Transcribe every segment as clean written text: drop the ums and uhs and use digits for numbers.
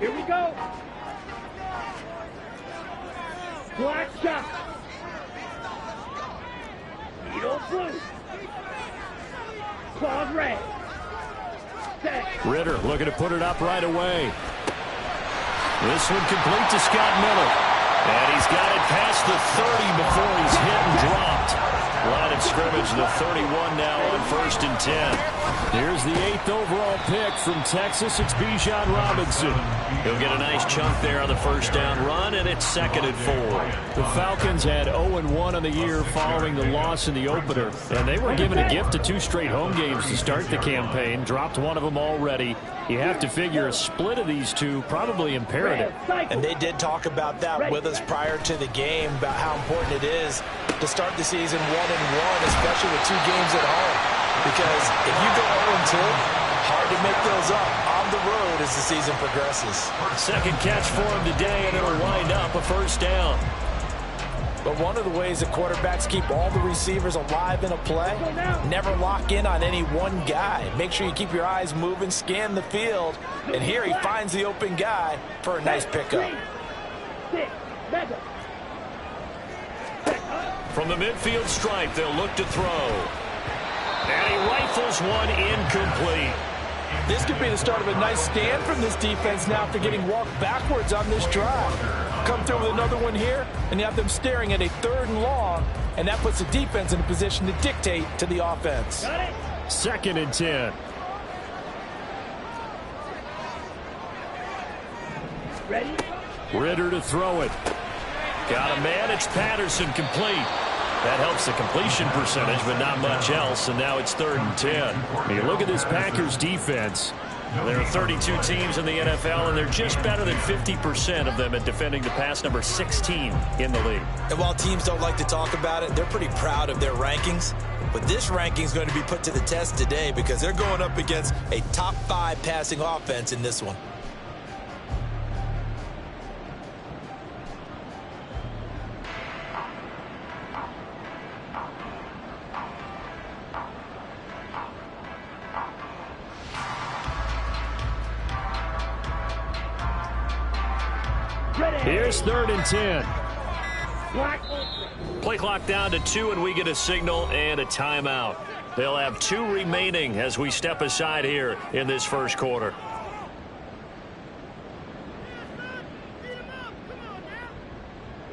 Here we go. Black shot. Needle blue. Claws red. Set. Ritter looking to put it up right away. This one complete to Scott Miller. And he's got it past the 30 before he's hit and dropped. Line of scrimmage, the 31 now on 1st and 10. Here's the 8th overall pick from Texas. It's Bijan Robinson. He'll get a nice chunk there on the first down run, and it's 2nd and 4. The Falcons had 0-1 on the year following the loss in the opener, and they were given a gift of 2 straight home games to start the campaign. Dropped one of them already. You have to figure a split of these two probably imperative. And they did talk about that with us prior to the game, about how important it is to start the season 1-1, especially with 2 games at home. Because if you go 0-2, hard to make those up on the road as the season progresses. Second catch for him today, and it'll wind up a first down. But one of the ways that quarterbacks keep all the receivers alive in a play, never lock in on any one guy. Make sure you keep your eyes moving, scan the field. And here he finds the open guy for a nice pickup. From the midfield stripe, they'll look to throw. And he rifles one incomplete. This could be the start of a nice stand from this defense now after getting walked backwards on this drive. Come through with another one here, and you have them staring at a 3rd and long, and that puts the defense in a position to dictate to the offense. 2nd and 10. Ready? Ritter to throw it. Got a man. It's Patterson complete. That helps the completion percentage, but not much else, and now it's 3rd and 10. You look at this Packers defense. There are 32 teams in the NFL, and they're just better than 50% of them at defending the pass, number 16 in the league. And while teams don't like to talk about it, they're pretty proud of their rankings. But this ranking is going to be put to the test today because they're going up against a top 5 passing offense in this one. Here's 3rd and 10. Play clock down to 2, and we get a signal and a timeout. They'll have 2 remaining as we step aside here in this first quarter.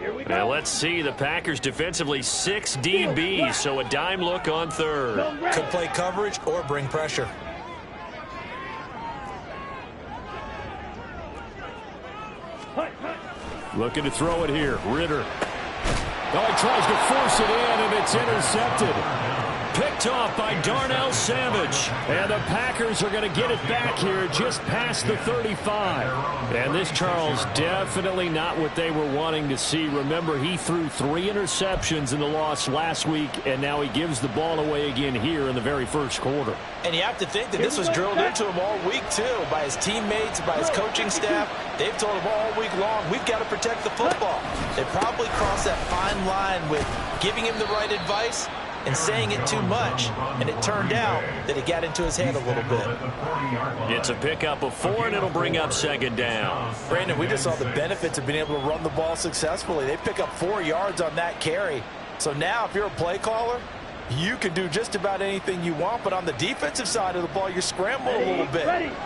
And let's see, the Packers defensively 6 DBs, so a dime look on 3rd. Could play coverage or bring pressure. Looking to throw it here. Ritter. Oh, he tries to force it in, and it's intercepted. Picked off by Darnell Savage. And the Packers are going to get it back here just past the 35. And this, Charles, definitely not what they were wanting to see. Remember, he threw 3 interceptions in the loss last week, and now he gives the ball away again here in the very first quarter. And you have to think that this was drilled into him all week, too, by his teammates, by his coaching staff. They've told him all week long, we've got to protect the football. They probably crossed that fine line with giving him the right advice and saying it too much, and it turned out that it got into his head a little bit. It's a pickup of 4, and it'll bring up 2nd down. Brandon, we just saw the benefits of being able to run the ball successfully. They pick up 4 yards on that carry. So now if you're a play caller, you can do just about anything you want, but on the defensive side of the ball, you're scrambling a little bit.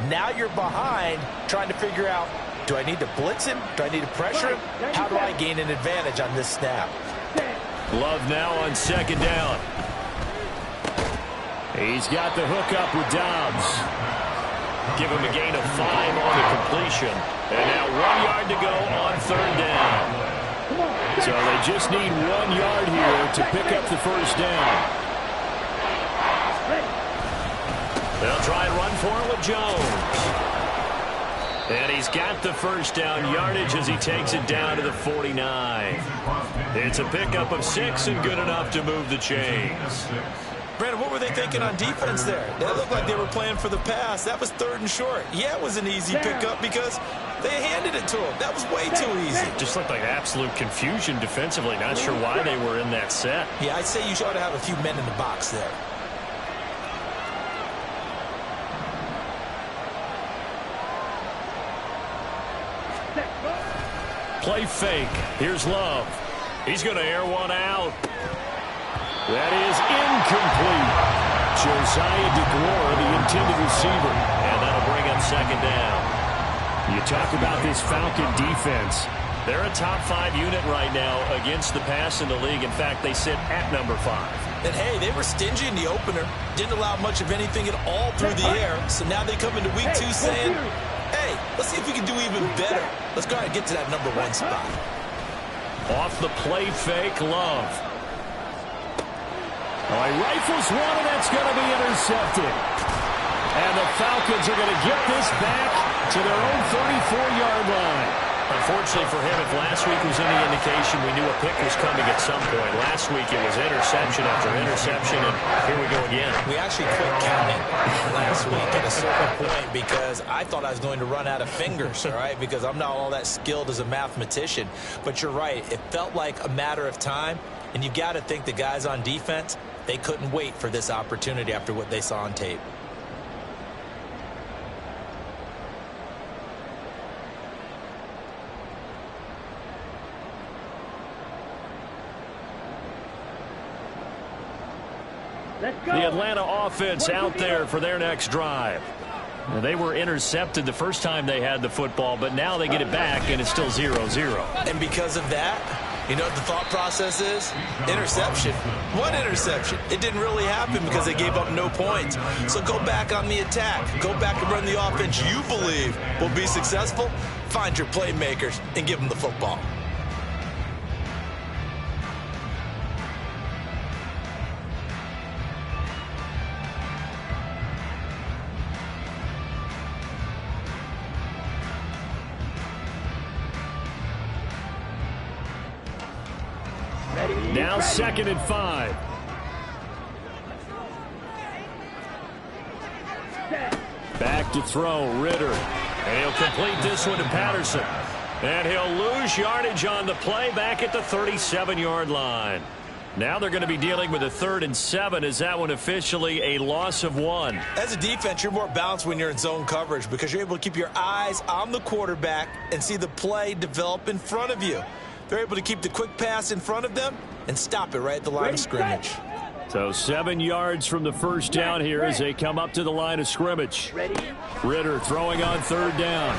Now you're behind trying to figure out, do I need to blitz him? Do I need to pressure him? How do I gain an advantage on this snap? Love now on 2nd down. He's got the hook up with Dobbs. Give him a gain of 5 on the completion. And now 1 yard to go on 3rd down. So they just need 1 yard here to pick up the first down. They'll try and run for it with Jones. And he's got the first down yardage as he takes it down to the 49. It's a pickup of 6 and good enough to move the chains. Brandon, what were they thinking on defense there? They looked like they were playing for the pass. That was 3rd and short. Yeah, it was an easy pickup because they handed it to him. That was way too easy. Just looked like absolute confusion defensively. Not sure why they were in that set. Yeah, I'd say you ought to have a few men in the box there. play fake. Here's Love. He's going to air one out. That is incomplete. Josiah DeGuara, the intended receiver. And that'll bring up second down. You talk about this Falcon defense. They're a top 5 unit right now against the pass in the league. In fact, they sit at number 5. And hey, they were stingy in the opener. Didn't allow much of anything at all through the air. So now they come into week 2 saying, hey, let's see if we can do even better. Let's go ahead and get to that number 1 spot. Off the play fake, Love. Oh, he rifles one, and that's going to be intercepted. And the Falcons are going to get this back to their own 34-yard line. Unfortunately for him, if last week was any indication, we knew a pick was coming at some point. Last week it was interception after interception, and here we go again. We actually quit counting last week at a certain point because I thought I was going to run out of fingers, all right, because I'm not all that skilled as a mathematician. But you're right. It felt like a matter of time, and you got to think the guys on defense, they couldn't wait for this opportunity after what they saw on tape. The Atlanta offense out there for their next drive. They were intercepted the first time they had the football, but now they get it back, and it's still 0-0. And because of that, you know what the thought process is? Interception. One interception. It didn't really happen because they gave up no points. So go back on the attack. Go back and run the offense you believe will be successful. Find your playmakers and give them the football. Now 2nd and 5. Back to throw, Ritter. And he'll complete this one to Patterson. And he'll lose yardage on the play back at the 37-yard line. Now they're going to be dealing with a 3rd and 7. Is that one officially a loss of 1? As a defense, you're more balanced when you're in zone coverage because you're able to keep your eyes on the quarterback and see the play develop in front of you. They're able to keep the quick pass in front of them and stop it right at the line of scrimmage. So 7 yards from the first down here as they come up to the line of scrimmage. Ritter throwing on 3rd down.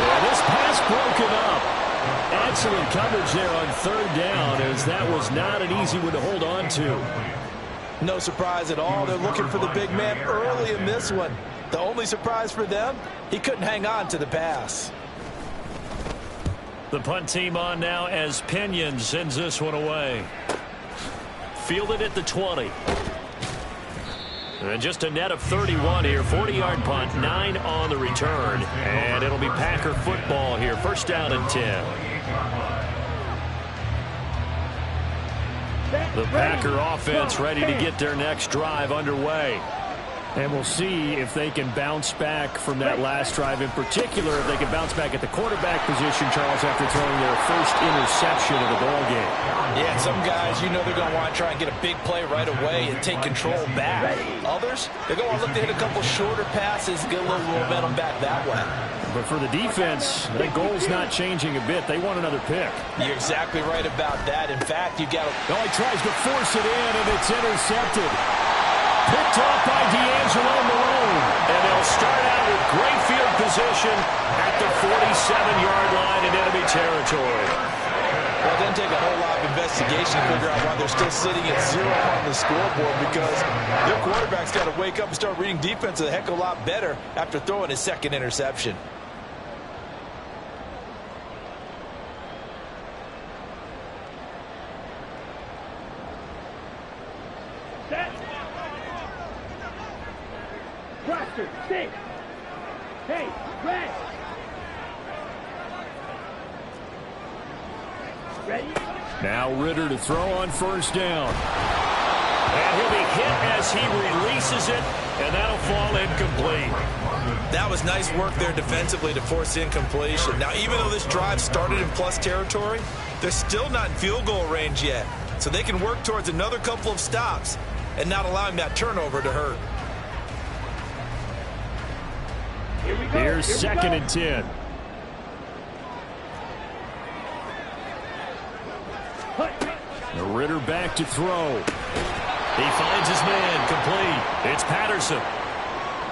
And this pass broken up. Excellent coverage there on 3rd down as that was not an easy one to hold on to. No surprise at all. They're looking for the big man early in this one. The only surprise for them, he couldn't hang on to the pass. The punt team on now as Pinion sends this one away. Fielded at the 20. And just a net of 31 here. 40-yard punt, 9 on the return. And it'll be Packer football here. 1st down and 10. The Packer offense ready to get their next drive underway. And we'll see if they can bounce back from that last drive. In particular, if they can bounce back at the quarterback position, Charles, after throwing their first interception of the ballgame. Yeah, and some guys, you know they're going to want to try and get a big play right away and take control back. Others, they're going to look to hit a couple shorter passes, get a little momentum back that way. But for the defense, the goal's not changing a bit. They want another pick. You're exactly right about that. In fact, you got to... Oh, he tries to force it in, and it's intercepted. Picked off by D'Angelo Malone. And they'll start out with great field position at the 47-yard line in enemy territory. Well, it doesn't take a whole lot of investigation to figure out why they're still sitting at 0 on the scoreboard because their quarterback's got to wake up and start reading defense a heck of a lot better after throwing his 2nd interception. Cluster, 6. Hey, red. Ready? Now Ritter to throw on 1st down. And he'll be hit as he releases it, and that'll fall incomplete. That was nice work there defensively to force incompletion. Now, even though this drive started in plus territory, they're still not in field goal range yet. So they can work towards another couple of stops and not allowing that turnover to hurt. Here's 2nd and 10. The Ritter back to throw. He finds his man, complete. It's Patterson.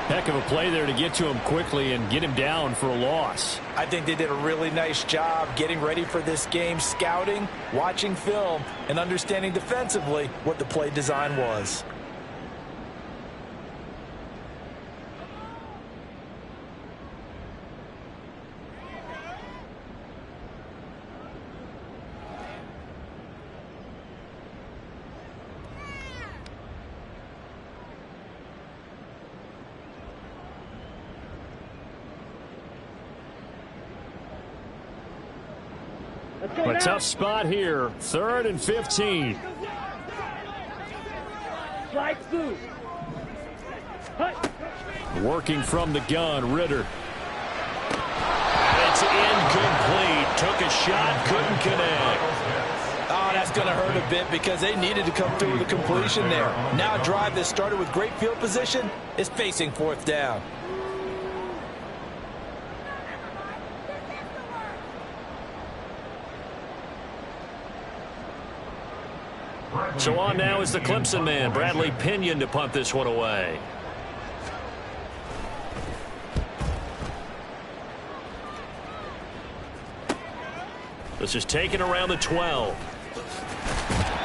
Heck of a play there to get to him quickly and get him down for a loss. I think they did a really nice job getting ready for this game, scouting, watching film, and understanding defensively what the play design was. A tough spot here. 3rd and 15. Slide through. Working from the gun, Ritter. It's incomplete. Took a shot, couldn't connect. Oh, that's going to hurt a bit because they needed to come through with a completion there. Now a drive that started with great field position is facing 4th down. So on now is the Clemson man, Bradley Pinion, to punt this one away. This is taken around the 12.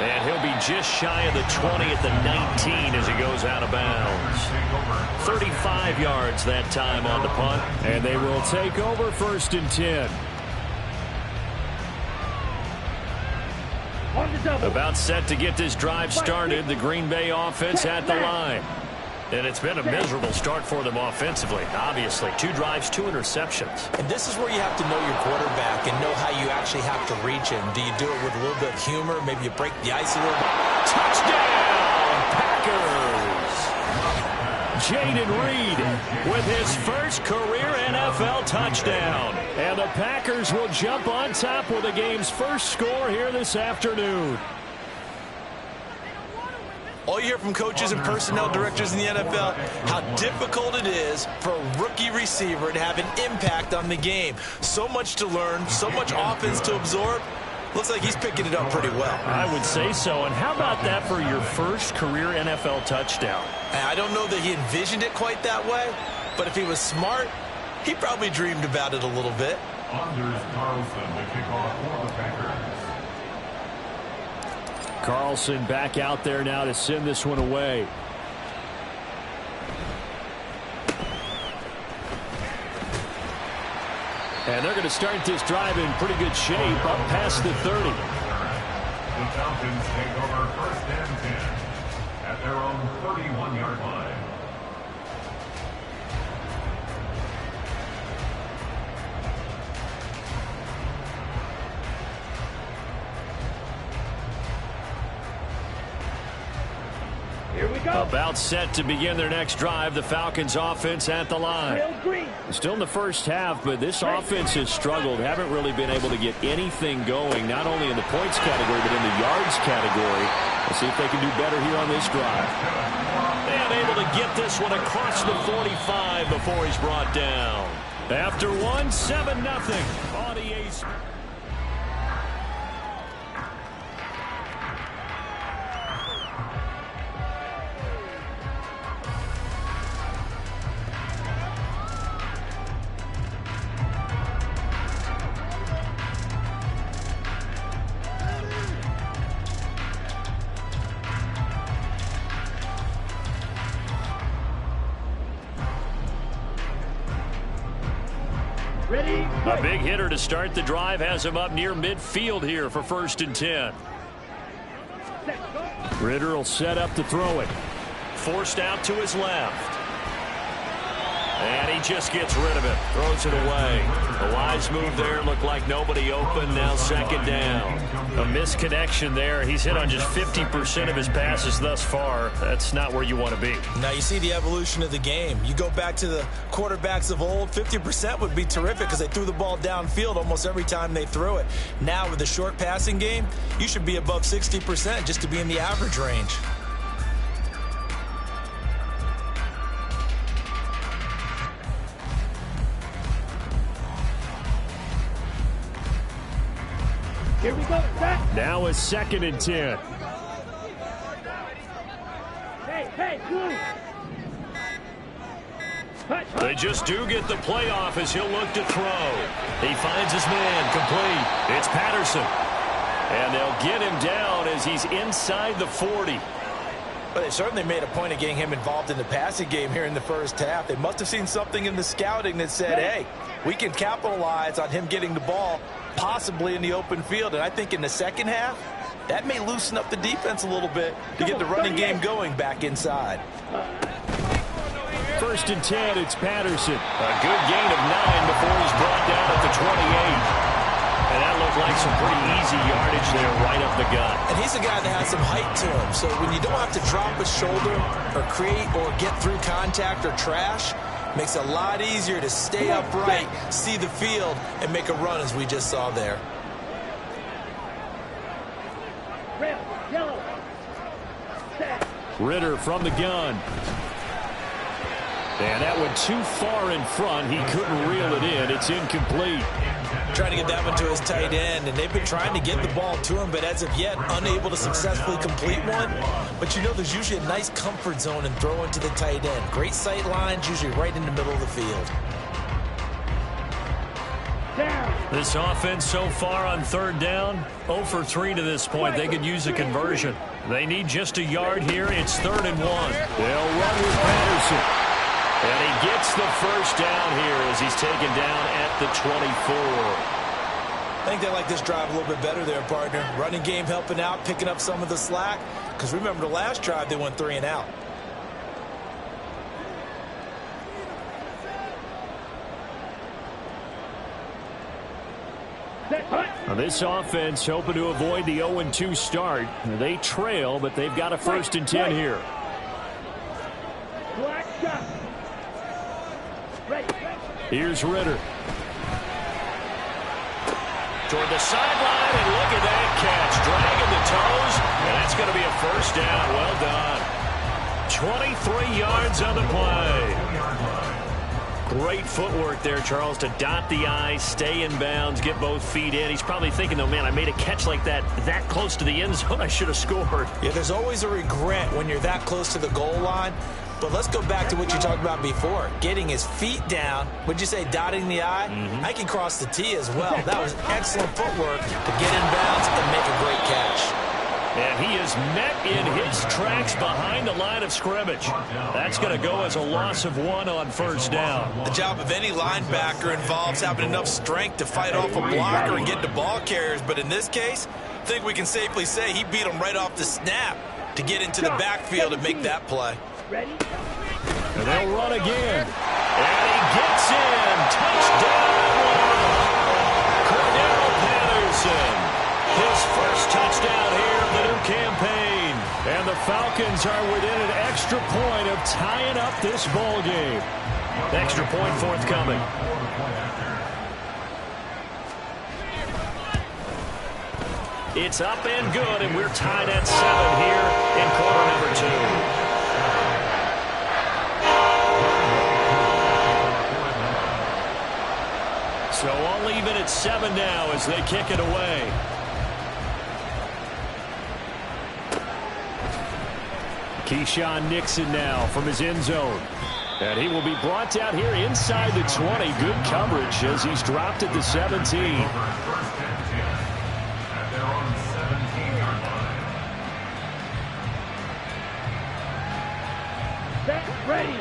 And he'll be just shy of the 20 at the 19 as he goes out of bounds. 35 yards that time on the punt. And they will take over 1st and 10. About set to get this drive started. The Green Bay offense at the line. And it's been a miserable start for them offensively. Obviously, 2 drives, 2 interceptions. And this is where you have to know your quarterback and know how you actually have to reach him. Do you do it with a little bit of humor? Maybe you break the ice a little bit. Touchdown, Packers! Jaden Reed with his first career NFL touchdown. And the Packers will jump on top with the game's first score here this afternoon. All you hear from coaches and personnel directors in the NFL, how difficult it is for a rookie receiver to have an impact on the game. So much to learn, so much offense to absorb. Looks like he's picking it up pretty well. I would say so. And how about that for your first career NFL touchdown? I don't know that he envisioned it quite that way, but if he was smart, he probably dreamed about it a little bit. Anders Carlson to kick off for the Packers. Carlson back out there now to send this one away. And they're going to start this drive in pretty good shape up past the 30. The Falcons take over 1st and 10 at their own 31-yard line. Here we go. About set to begin their next drive. The Falcons offense at the line. Still in the first half, but this offense has struggled. Haven't really been able to get anything going, not only in the points category, but in the yards category. Let's see if they can do better here on this drive. And able to get this one across the 45 before he's brought down. After one, 7-0 on the ace. A big hitter to start the drive has him up near midfield here for 1st and 10. Ritter will set up to throw it. Forced out to his left. And he just gets rid of it. Throws it away. A wise move there. Looked like nobody open. Now 2nd down. A misconnection there. He's hit on just 50% of his passes thus far. That's not where you want to be. Now you see the evolution of the game. You go back to the quarterbacks of old, 50% would be terrific because they threw the ball downfield almost every time they threw it. Now with the short passing game, you should be above 60% just to be in the average range. Here we go. Set. Now a 2nd and 10. Hey, blue. They just do get the playoff as he'll look to throw. He finds his man complete. It's Patterson. And they'll get him down as he's inside the 40. But they certainly made a point of getting him involved in the passing game here in the first half. They must have seen something in the scouting that said, hey, we can capitalize on him getting the ball possibly in the open field. And I think in the second half, that may loosen up the defense a little bit to get the running game going back inside. 1st and 10, it's Patterson. A good gain of 9 before he's brought down at the 28. And that looked like some pretty easy yardage there right up the gut. And he's a guy that has some height to him. So when you don't have to drop a shoulder or create or get through contact or trash, makes it a lot easier to stay upright, see the field, and make a run as we just saw there. Red, yellow. Set. Ritter from the gun. And that went too far in front. He couldn't reel it in. It's incomplete. Trying to get that one to his tight end, and they've been trying to get the ball to him, but as of yet, unable to successfully complete one. But you know there's usually a nice comfort zone in throwing to the tight end. Great sight lines, usually right in the middle of the field. Down. This offense so far on 3rd down, 0 for 3 to this point. They could use a conversion. They need just a yard here. It's 3rd and 1. They'll run with Patterson. And he gets the first down here as he's taken down at the 24. I think they like this drive a little bit better there, partner. Running game helping out, picking up some of the slack. Because remember the last drive, they went 3 and out. Now this offense hoping to avoid the 0-2 start. They trail, but they've got a 1st and 10 here. Black shot. Ready. Here's Ritter. Toward the sideline, and look at that catch. Dragging the toes, and that's going to be a 1st down. Well done. 23 yards on the play. Great footwork there, Charles, to dot the I's, stay in bounds, get both feet in. He's probably thinking, though, man, I made a catch like that close to the end zone. I should have scored. Yeah, there's always a regret when you're that close to the goal line. But let's go back to what you talked about before. Getting his feet down. Would you say dotting the I? I can cross the T as well. That was excellent footwork to get in bounds and make a great catch. And he is met in his tracks behind the line of scrimmage. That's going to go as a loss of 1 on 1st down. The job of any linebacker involves having enough strength to fight off a blocker and get to ball carriers. But in this case, I think we can safely say he beat him right off the snap to get into the backfield and make that play. Ready? And they'll run again. And he gets in. Touchdown. Cordell Patterson. His first touchdown here of the new campaign. And the Falcons are within an extra point of tying up this ball game. Extra point forthcoming. It's up and good, and we're tied at 7 here in quarter number 2. So all even at 7 now as they kick it away. Keyshawn Nixon now from his end zone. And he will be brought down here inside the 20. Good coverage as he's dropped at the 17.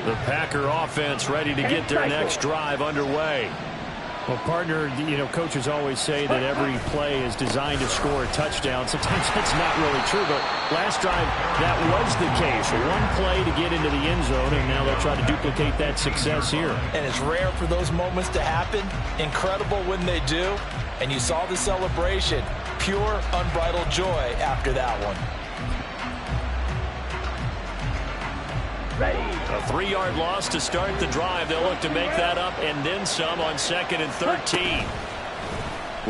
The Packer offense ready to get their next drive underway. Well, partner, you know, coaches always say that every play is designed to score a touchdown. Sometimes that's not really true, but last drive, that was the case. One play to get into the end zone, and now they'll try to duplicate that success here. And it's rare for those moments to happen. Incredible when they do. And you saw the celebration. Pure, unbridled joy after that one. Ready. A 3-yard loss to start the drive. They'll look to make that up and then some on 2nd and 13.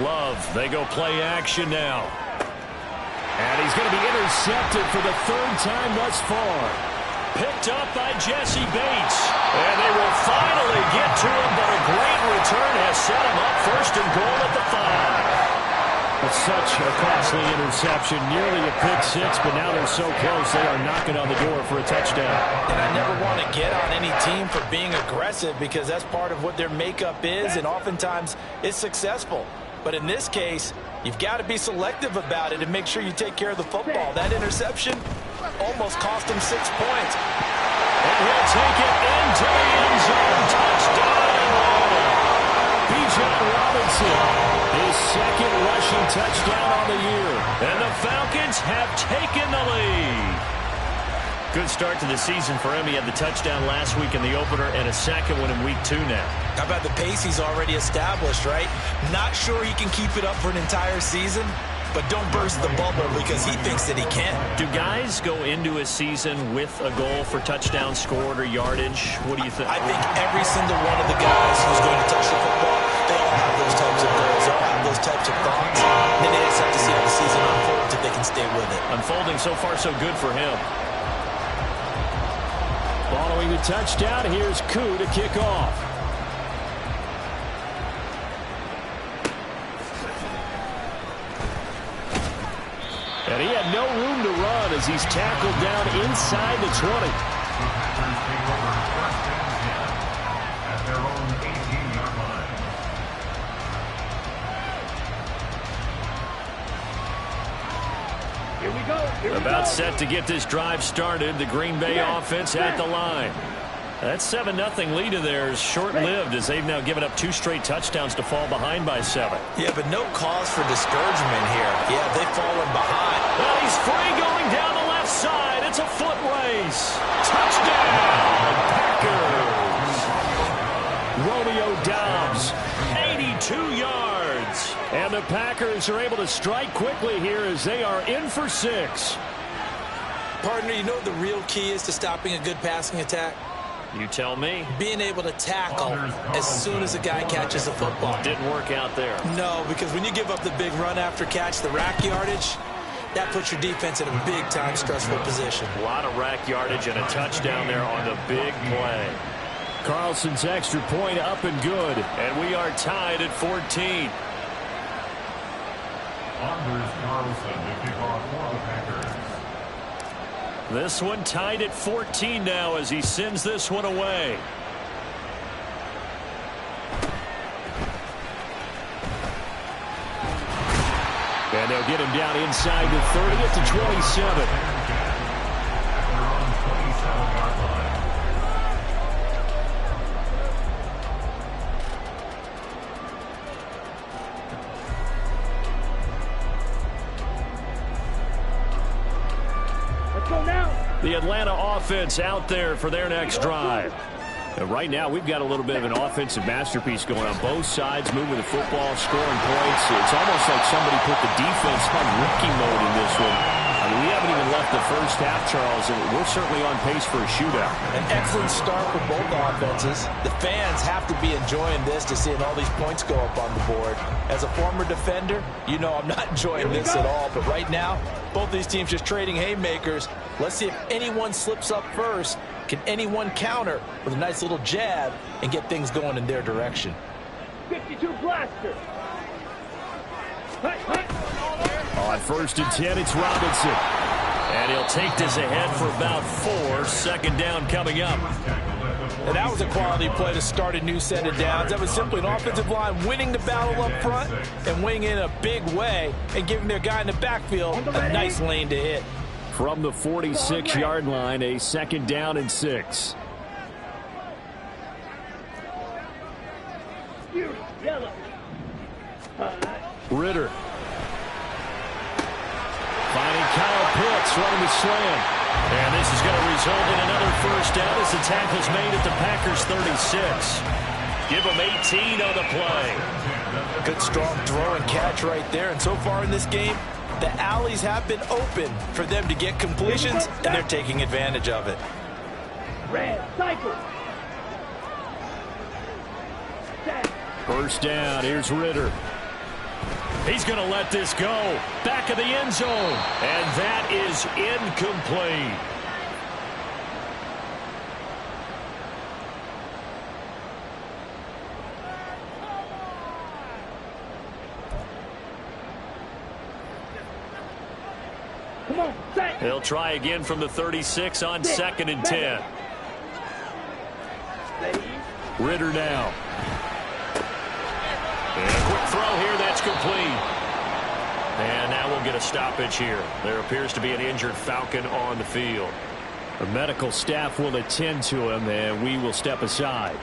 Love, they go play action now. And he's going to be intercepted for the 3rd time thus far. Picked up by Jesse Bates. And they will finally get to him, but a great return has set him up 1st and goal at the 5. It's such a costly interception, nearly a pick six, but now they're so close they are knocking on the door for a touchdown. And I never want to get on any team for being aggressive because that's part of what their makeup is, and oftentimes it's successful. But in this case, you've got to be selective about it and make sure you take care of the football. That interception almost cost him 6 points. And he'll take it into the end zone. Touchdown! Bijan Robinson, his second rushing touchdown on the year. And the Falcons have taken the lead. Good start to the season for him. He had the touchdown last week in the opener and a second one in week 2 now. How about the pace he's already established, right? Not sure he can keep it up for an entire season, but don't burst the bubble because he thinks that he can. Do guys go into a season with a goal for touchdown scored or yardage? What do you think? I think every single one of the guys who's going to touch the football, they all have those types of goals. They all have those types of thoughts. And then they just have to see how the season unfolds if they can stay with it. Unfolding so far so good for him. Following the touchdown, here's Koo to kick off. And he had no room to run as he's tackled down inside the 20. The Packers take over first and 10 at their own 18-yard line. Here we go. Here we About go. set to get this drive started. The Green Bay offense at the line. That 7-0 lead of theirs short-lived as they've now given up 2 straight touchdowns to fall behind by 7. Yeah, but no cause for discouragement here. Yeah, they've fallen behind. Well, he's free going down the left side. It's a foot race. Touchdown, Packers. Romeo Doubs, 82 yards. And the Packers are able to strike quickly here as they are in for 6. Partner, you know what the real key is to stopping a good passing attack? You tell me. Being able to tackle as soon as a guy catches the football. Didn't work out there. No, because when you give up the big run after catch, the rack yardage, that puts your defense in a big-time stressful position. A lot of rack yardage and a touchdown there on the big play. Carlson's extra point up and good, and we are tied at 14. Anders Carlson to kick off for the Packers. This one tied at 14 now as he sends this one away. And they'll get him down inside the 30 at the 27. At their own 27-yard line. Let's go now. The Atlanta offense out there for their next drive. And right now, we've got a little bit of an offensive masterpiece going on. Both sides moving the football, scoring points. It's almost like somebody put the defense on rookie mode in this one. I mean, we haven't even left the first half, Charles, and we're certainly on pace for a shootout. An excellent start for both offenses. The fans have to be enjoying this to seeing all these points go up on the board. As a former defender, you know I'm not enjoying this at all. But right now, both these teams just trading haymakers. Let's see if anyone slips up first. Can anyone counter with a nice little jab and get things going in their direction? 52 blaster. Hey, hey. On 1st and 10, it's Robinson. And he'll take this ahead for about 4. Second down coming up. And that was a quality play to start a new set of downs. That was simply an offensive line winning the battle up front and winning in a big way and giving their guy in the backfield a nice lane to hit. From the 46-yard line, a 2nd down and 6. Yellow. Ritter. Finding Kyle Pitts running the slam. And this is going to result in another first down as the tackle's made at the Packers 36. Give them 18 on the play. Good strong throw and catch right there. And so far in this game, the alleys have been open for them to get completions, and they're taking advantage of it. Red, cycle. Set. First down, here's Ritter. He's going to let this go. Back of the end zone. And that is incomplete. Come on, set. They'll try again from the 36 on 2nd and 10. Ready. Ritter now. And a quick throw here, that's complete. And now we'll get a stoppage here. There appears to be an injured Falcon on the field. The medical staff will attend to him, and we will step aside.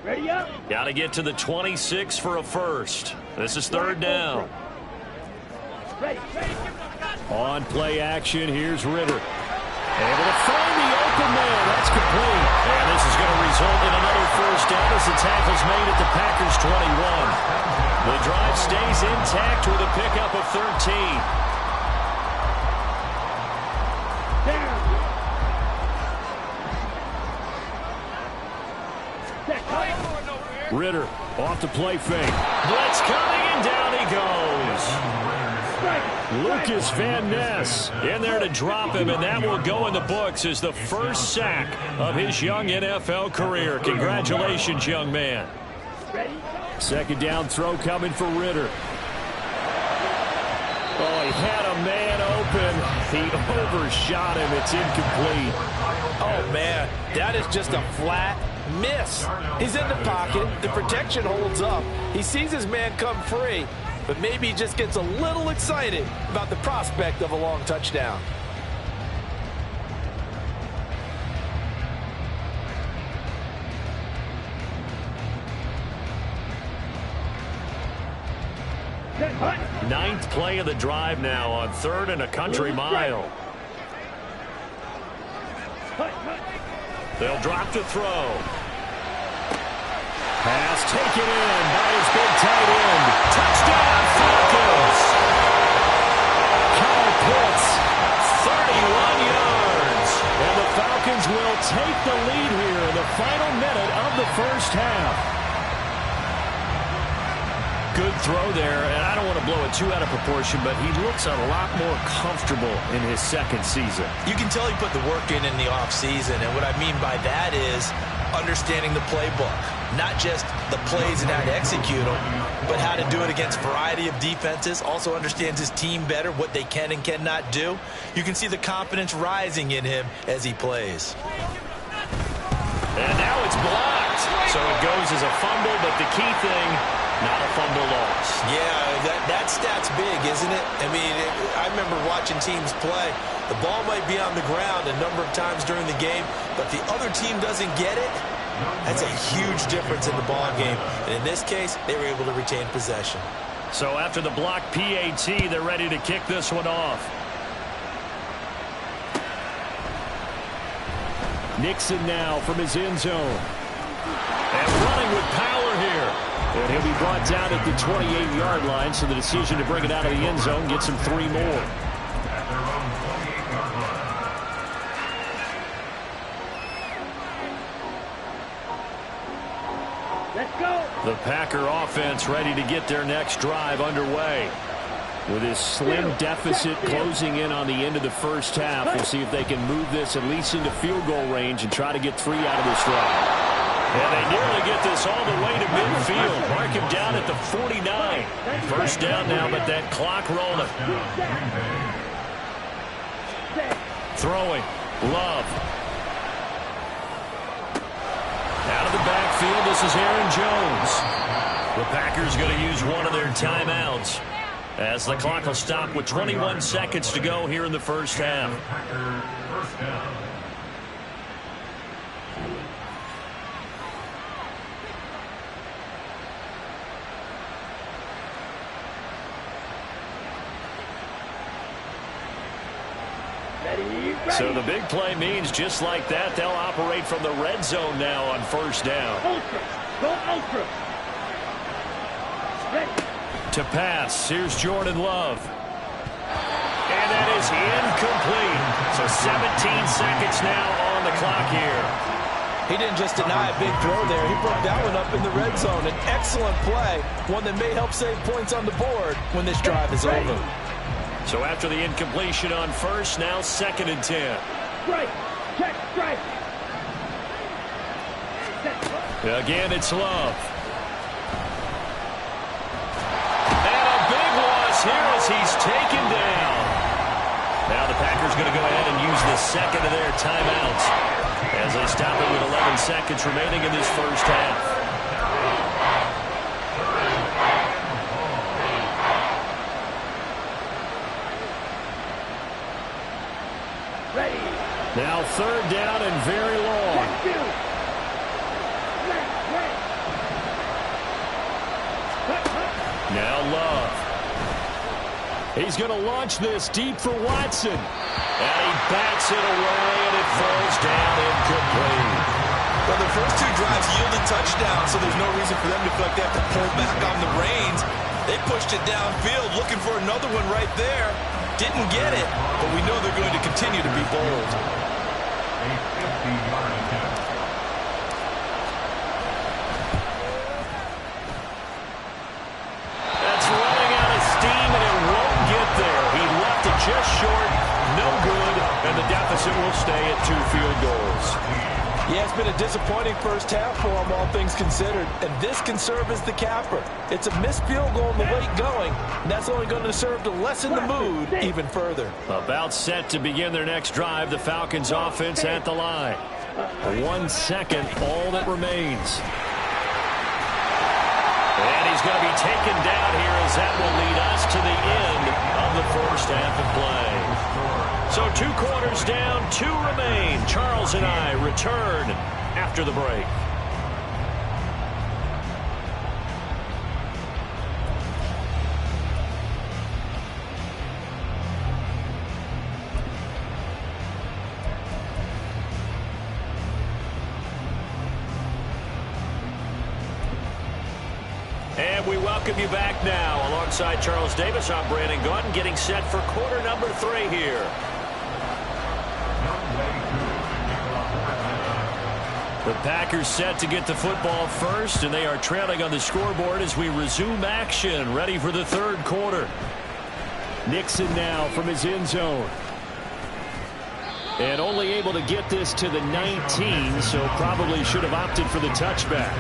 Ready up. Got to get to the 26 for a first. This is 3rd down. Ready. On play action, here's Ritter. Able to find the open man. That's complete. And this is going to result in another first down as the tackle's made at the Packers' 21. The drive stays intact with a pickup of 13. Down. Ritter off the play fake. Blitz coming, and down he goes. Lucas Van Ness in there to drop him, and that will go in the books as the first sack of his young NFL career. Congratulations, young man. Ready. 2nd down throw coming for Ritter. Oh, he had a man open. He overshot him. It's incomplete. Oh, man, that is just a flat miss. He's in the pocket. The protection holds up. He sees his man come free, but maybe he just gets a little excited about the prospect of a long touchdown. Ninth play of the drive now on 3rd and a country mile. They'll drop to throw. Pass taken in by his big tight end. Touchdown, Falcons! Kyle Pitts, 31 yards. And the Falcons will take the lead here in the final minute of the first half. Good throw there, and I don't want to blow it too out of proportion, but he looks a lot more comfortable in his 2nd season. You can tell he put the work in the offseason, and what I mean by that is understanding the playbook. Not just the plays and how to execute them, but how to do it against a variety of defenses. Also understands his team better, what they can and cannot do. You can see the confidence rising in him as he plays. And now it's blocked. So it goes as a fumble, but the key thing, not a fumble loss. Yeah, that stat's big, isn't it? I mean, I remember watching teams play. The ball might be on the ground a number of times during the game, but the other team doesn't get it. That's a huge difference in the ball game. And in this case, they were able to retain possession. So after the block PAT, they're ready to kick this one off. Nixon now from his end zone. And running with power here. And he'll be brought down at the 28-yard line, so the decision to bring it out of the end zone gets him 3 more. Let's go. The Packer offense ready to get their next drive underway. With his slim deficit closing in on the end of the first half, we'll see if they can move this at least into field goal range and try to get 3 out of this drive. And they nearly get this all the way to midfield. Mark him down at the 49. First down now, but that clock rolling. Throwing. Love. Out of the backfield, this is Aaron Jones. The Packers going to use one of their timeouts, as the clock will stop with 21 seconds to go here in the first half. So the big play means just like that, they'll operate from the red zone now on first down. Ultra. Go ultra. Ready. To pass, here's Jordan Love. And that is incomplete. So 17 seconds now on the clock here. He didn't just deny a big throw there. He broke that one up in the red zone. An excellent play, one that may help save points on the board when this drive is over. So after the incompletion on first, now 2nd and 10. Strike. Check strike. Again, it's Love. And a big loss here as he's taken down. Now the Packers going to go ahead and use the second of their timeouts as they stop it with 11 seconds remaining in this first half. Now third down and very long. Now Love. He's going to launch this deep for Watson. And he bats it away, and it falls down incomplete. Well, the first two drives yielded touchdowns, so there's no reason for them to feel like they have to pull back on the reins. They pushed it downfield, looking for another one right there. Didn't get it, but we know they're going to continue to be bold. A 50-yard attempt. That's running out of steam, and it won't get there. He left it just short, no good, and the deficit will stay at 2 field goals. Yeah, it's been a disappointing first half for them, all things considered, and this can serve as the capper. It's a missed field goal in the late going, and that's only going to serve to lessen the mood even further. About set to begin their next drive, the Falcons offense at the line. 1 second, all that remains. And he's going to be taken down here as that will lead us to the end of the first half of play. So 2 quarters down, 2 remain. Charles and I return after the break. And we welcome you back now. Alongside Charles Davis, I'm Brandon Gaudin, getting set for quarter number 3 here. The Packers set to get the football first, and they are trailing on the scoreboard as we resume action, ready for the third quarter. Nixon now from his end zone. And only able to get this to the 19, so probably should have opted for the touchback.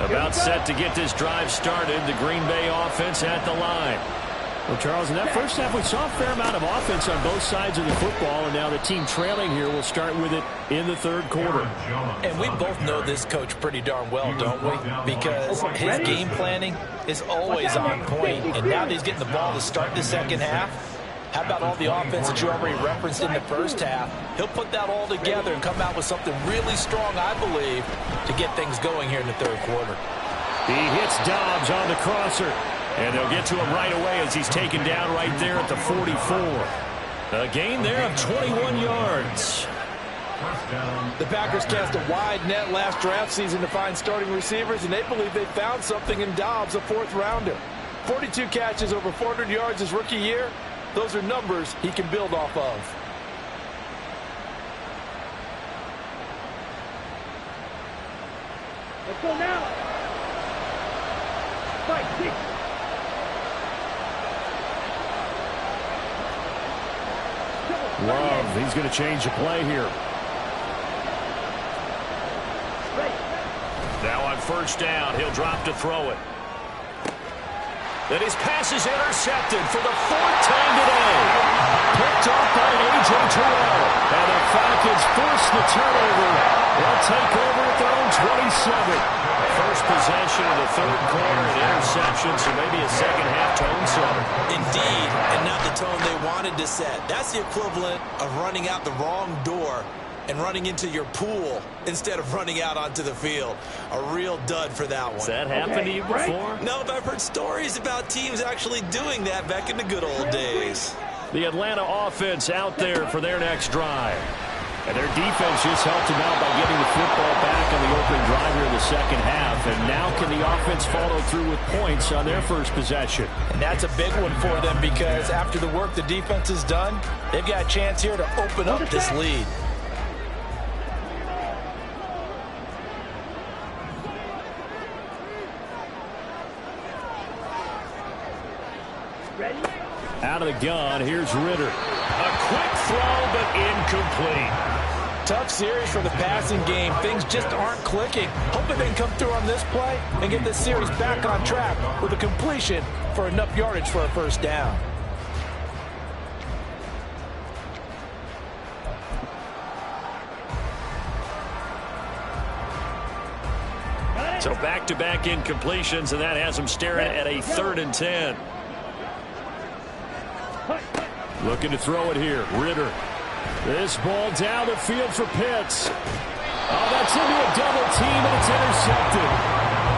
About set to get this drive started. The Green Bay offense at the line. Well, Charles, in that first half, we saw a fair amount of offense on both sides of the football, and now the team trailing here will start with it in the third quarter. And we both know this coach pretty darn well, don't we? Because his game planning is always on point, and now that he's getting the ball to start the second half, how about all the offense that you already referenced in the first half? He'll put that all together and come out with something really strong, I believe, to get things going here in the third quarter. He hits Dobbs on the crosser, and they'll get to him right away as he's taken down right there at the 44. A gain there of 21 yards. The Packers cast a wide net last draft season to find starting receivers, and they believe they found something in Dobbs, a 4th rounder. 42 catches, over 400 yards his rookie year. Those are numbers he can build off of. Let's go now. Fight, kick. Love, he's going to change the play here. Now on first down, he'll drop to throw it. Then his pass is intercepted for the 4th time today. Picked off by A.J. Terrell. And the Falcons force the turnover. They'll take over at their own 27. First possession of the third quarter, an interception, so maybe a second-half tone setter. Indeed, and not the tone they wanted to set. That's the equivalent of running out the wrong door and running into your pool instead of running out onto the field. A real dud for that one. Has that happened to you before? No, but I've heard stories about teams actually doing that back in the good old days. The Atlanta offense out there for their next drive. And their defense just helped them out by getting the football back on the opening drive here in the second half. And now can the offense follow through with points on their first possession? And that's a big one for them because after the work the defense has done, they've got a chance here to open up this lead. out of the gun. Here's Ritter. A quick throw, but incomplete. Tough series for the passing game. Things just aren't clicking. Hoping they can come through on this play and get this series back on track with a completion for enough yardage for a first down. So back-to-back incompletions, and that has them staring at a 3rd and 10. Looking to throw it here. Ritter. This ball down the field for Pitts. Oh, that's into a double team, and it's intercepted.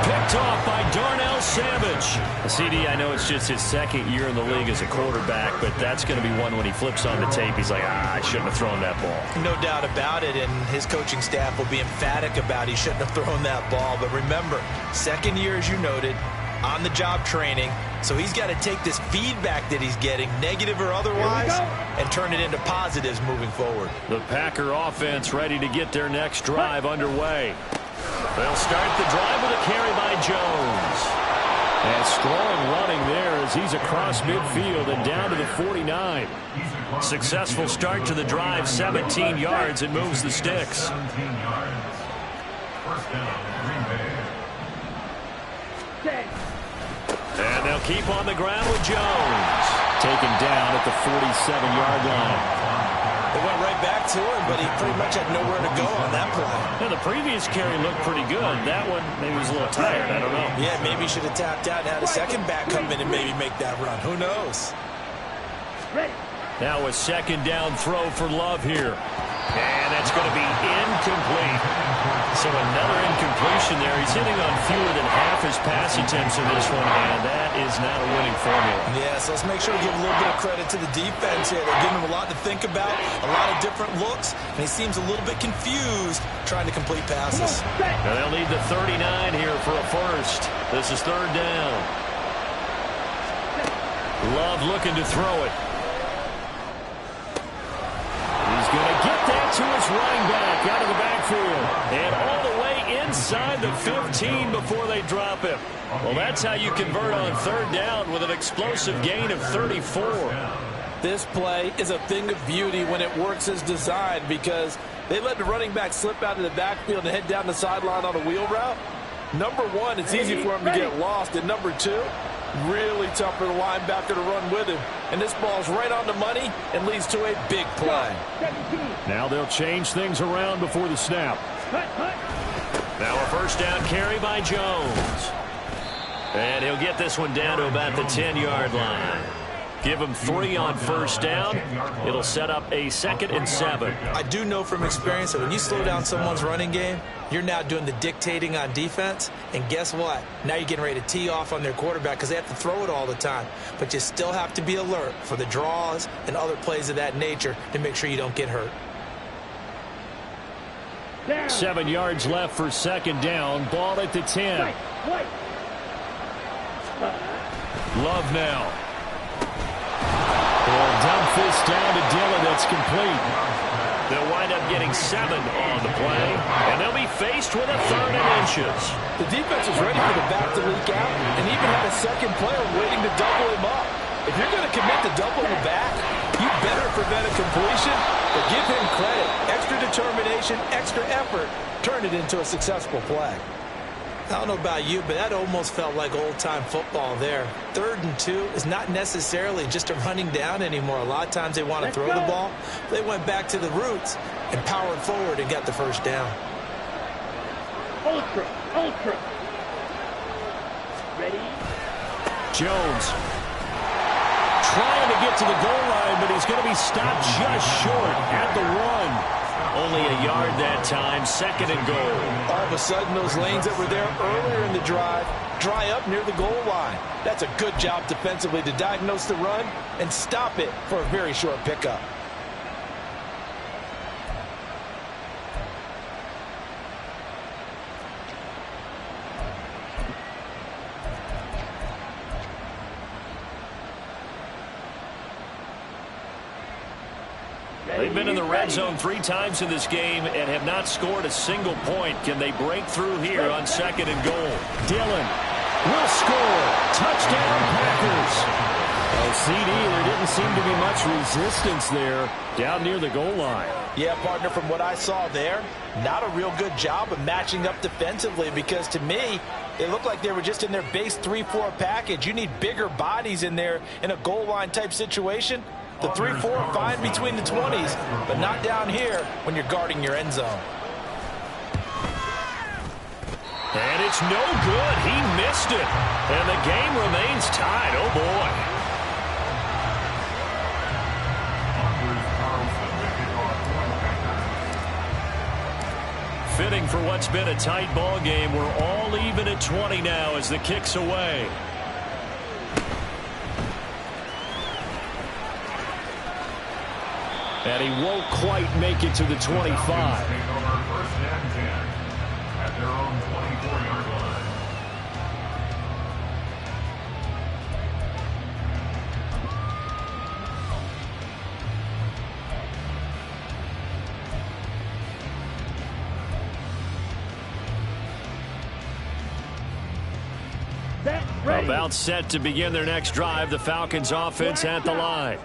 Picked off by Darnell Savage. CD, I know it's just his 2nd year in the league as a quarterback, but that's going to be one when he flips on the tape. He's like, I shouldn't have thrown that ball. No doubt about it, and his coaching staff will be emphatic about he shouldn't have thrown that ball. But remember, 2nd year, as you noted, on-the-job training. So he's got to take this feedback that he's getting, negative or otherwise, and turn it into positives moving forward. The Packer offense ready to get their next drive underway. They'll start the drive with a carry by Jones. And strong running there as he's across midfield and down to the 49. Successful start to the drive, 17 yards, and moves the sticks. 17 yards. First down, Green Bay. And they'll keep on the ground with Jones. Taken down at the 47-yard line. They went right back to him, but he pretty much had nowhere to go on that play. Now, the previous carry looked pretty good. That one, maybe was a little tired. I don't know. Yeah, maybe he should have tapped out and had a second back come in and maybe make that run. Who knows? Now a 2nd down throw for Love here. And that's going to be incomplete. So another incompletion there. He's hitting on fewer than half his pass attempts in this one, and that is not a winning formula. Yeah, so let's make sure we give a little bit of credit to the defense here. They're giving him a lot to think about, a lot of different looks, and he seems a little bit confused trying to complete passes. Now they'll need the 39 here for a first. This is 3rd down. Love looking to throw it. He's going to get that to his running back out of the backfield. And all the way inside the 15 before they drop him. Well, that's how you convert on 3rd down with an explosive gain of 34. This play is a thing of beauty when it works as designed because they let the running back slip out of the backfield and head down the sideline on a wheel route. Number one, it's easy for him to get lost. And number two, really tough for the linebacker to run with him. And this ball's right on the money and leads to a big play. Now they'll change things around before the snap. Now a 1st down carry by Jones. And he'll get this one down to about the 10-yard line. Give him 3 on 1st down. It'll set up a 2nd and 7. I do know from experience that when you slow down someone's running game, you're now doing the dictating on defense. And guess what? Now you're getting ready to tee off on their quarterback because they have to throw it all the time. But you still have to be alert for the draws and other plays of that nature to make sure you don't get hurt. 7 yards left for 2nd down. Ball at the 10. Love now. They'll dump this down to Dillon. That's complete. They'll wind up getting 7 on the play, and they'll be faced with a 3rd and inches. The defense is ready for the back to leak out and even had a second player waiting to double him up. If you're going to commit to double the back, you better prevent a completion, but give him credit. Extra determination, extra effort, turn it into a successful play. I don't know about you, but that almost felt like old-time football there. 3rd and 2 is not necessarily just a running down anymore. A lot of times they want to throw the ball. They went back to the roots and powered forward and got the 1st down. Ultra. Ready? Jones trying to get to the goal line, but he's going to be stopped just short at the 1. Only a yard that time, 2nd and goal. All of a sudden, those lanes that were there earlier in the drive dry up near the goal line. That's a good job defensively to diagnose the run and stop it for a very short pickup. They've been in the red zone 3 times in this game and have not scored a single point. Can they break through here on 2nd and goal? Dillon will score. Touchdown, Packers. Oh, CD, there didn't seem to be much resistance there down near the goal line. Yeah, partner, from what I saw there, not a real good job of matching up defensively because to me, it looked like they were just in their base 3-4 package. You need bigger bodies in there in a goal line type situation. The 3-4 are fine between the 20s, but not down here when you're guarding your end zone. And it's no good. He missed it. And the game remains tied. Oh, boy. Fitting for what's been a tight ball game. We're all even at 20 now as the kick's away. And he won't quite make it to the 25. At their own 24-yard line. About set to begin their next drive, the Falcons offense at the line.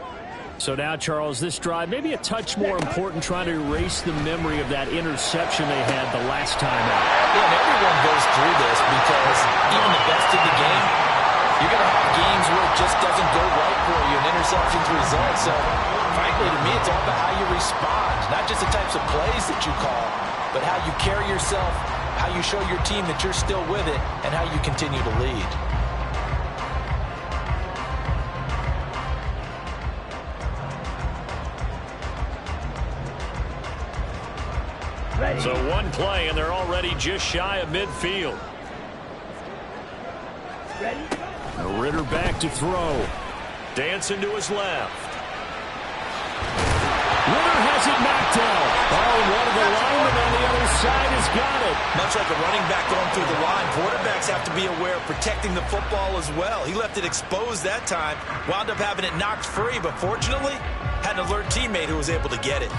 So now, Charles, this drive maybe a touch more important, trying to erase the memory of that interception they had the last time out. Yeah, and everyone goes through this because even the best in the game, you're going to have games where it just doesn't go right for you, and interceptions result. So, frankly, to me, it's all about how you respond, not just the types of plays that you call, but how you carry yourself, how you show your team that you're still with it, and how you continue to lead. So one play, and they're already just shy of midfield. Ritter back to throw. Dancing to his left. Ritter has it knocked out. Oh, one of the linemen on the other side has got it. Much like a running back going through the line, quarterbacks have to be aware of protecting the football as well. He left it exposed that time, wound up having it knocked free, but fortunately, had an alert teammate who was able to get it.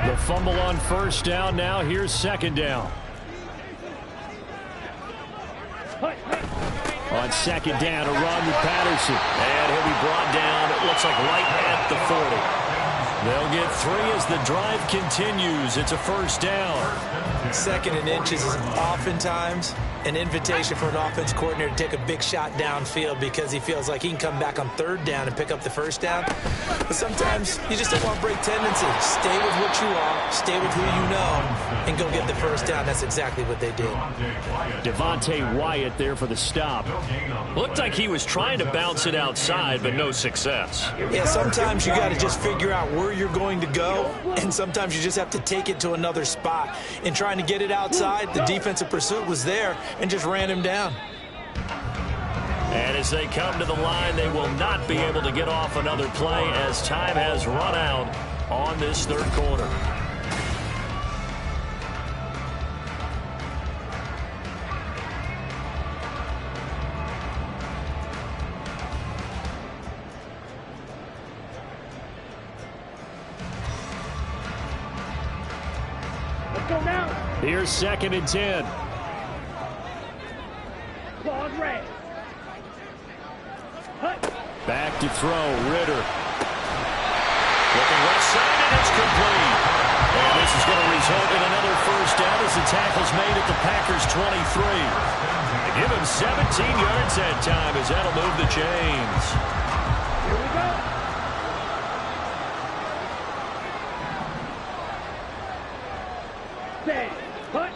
The fumble on first down. Now here's second down. On second down, a run with Patterson. And he'll be brought down, it looks like right at the 40. They'll get 3 as the drive continues. It's a first down. Second and inches is oftentimes an invitation for an offense coordinator to take a big shot downfield because he feels like he can come back on third down and pick up the first down. But sometimes you just don't want to break tendencies. Stay with what you are, stay with who you know, and go get the first down. That's exactly what they did. Devontae Wyatt there for the stop. Looked like he was trying to bounce it outside, but no success. Yeah, sometimes you got to just figure out where you're going to go, and sometimes you just have to take it to another spot. In trying to get it outside, the defensive pursuit was there and just ran him down. And as they come to the line, they will not be able to get off another play as time has run out on this third quarter. Let's go now. Here's second and 10. Claude Ray. Back to throw, Ritter. Looking left side, and it's complete. And this is going to result in another first down as the tackle's made at the Packers' 23. They give him 17 yards that time as that'll move the chains. Here we go. Stay. Put.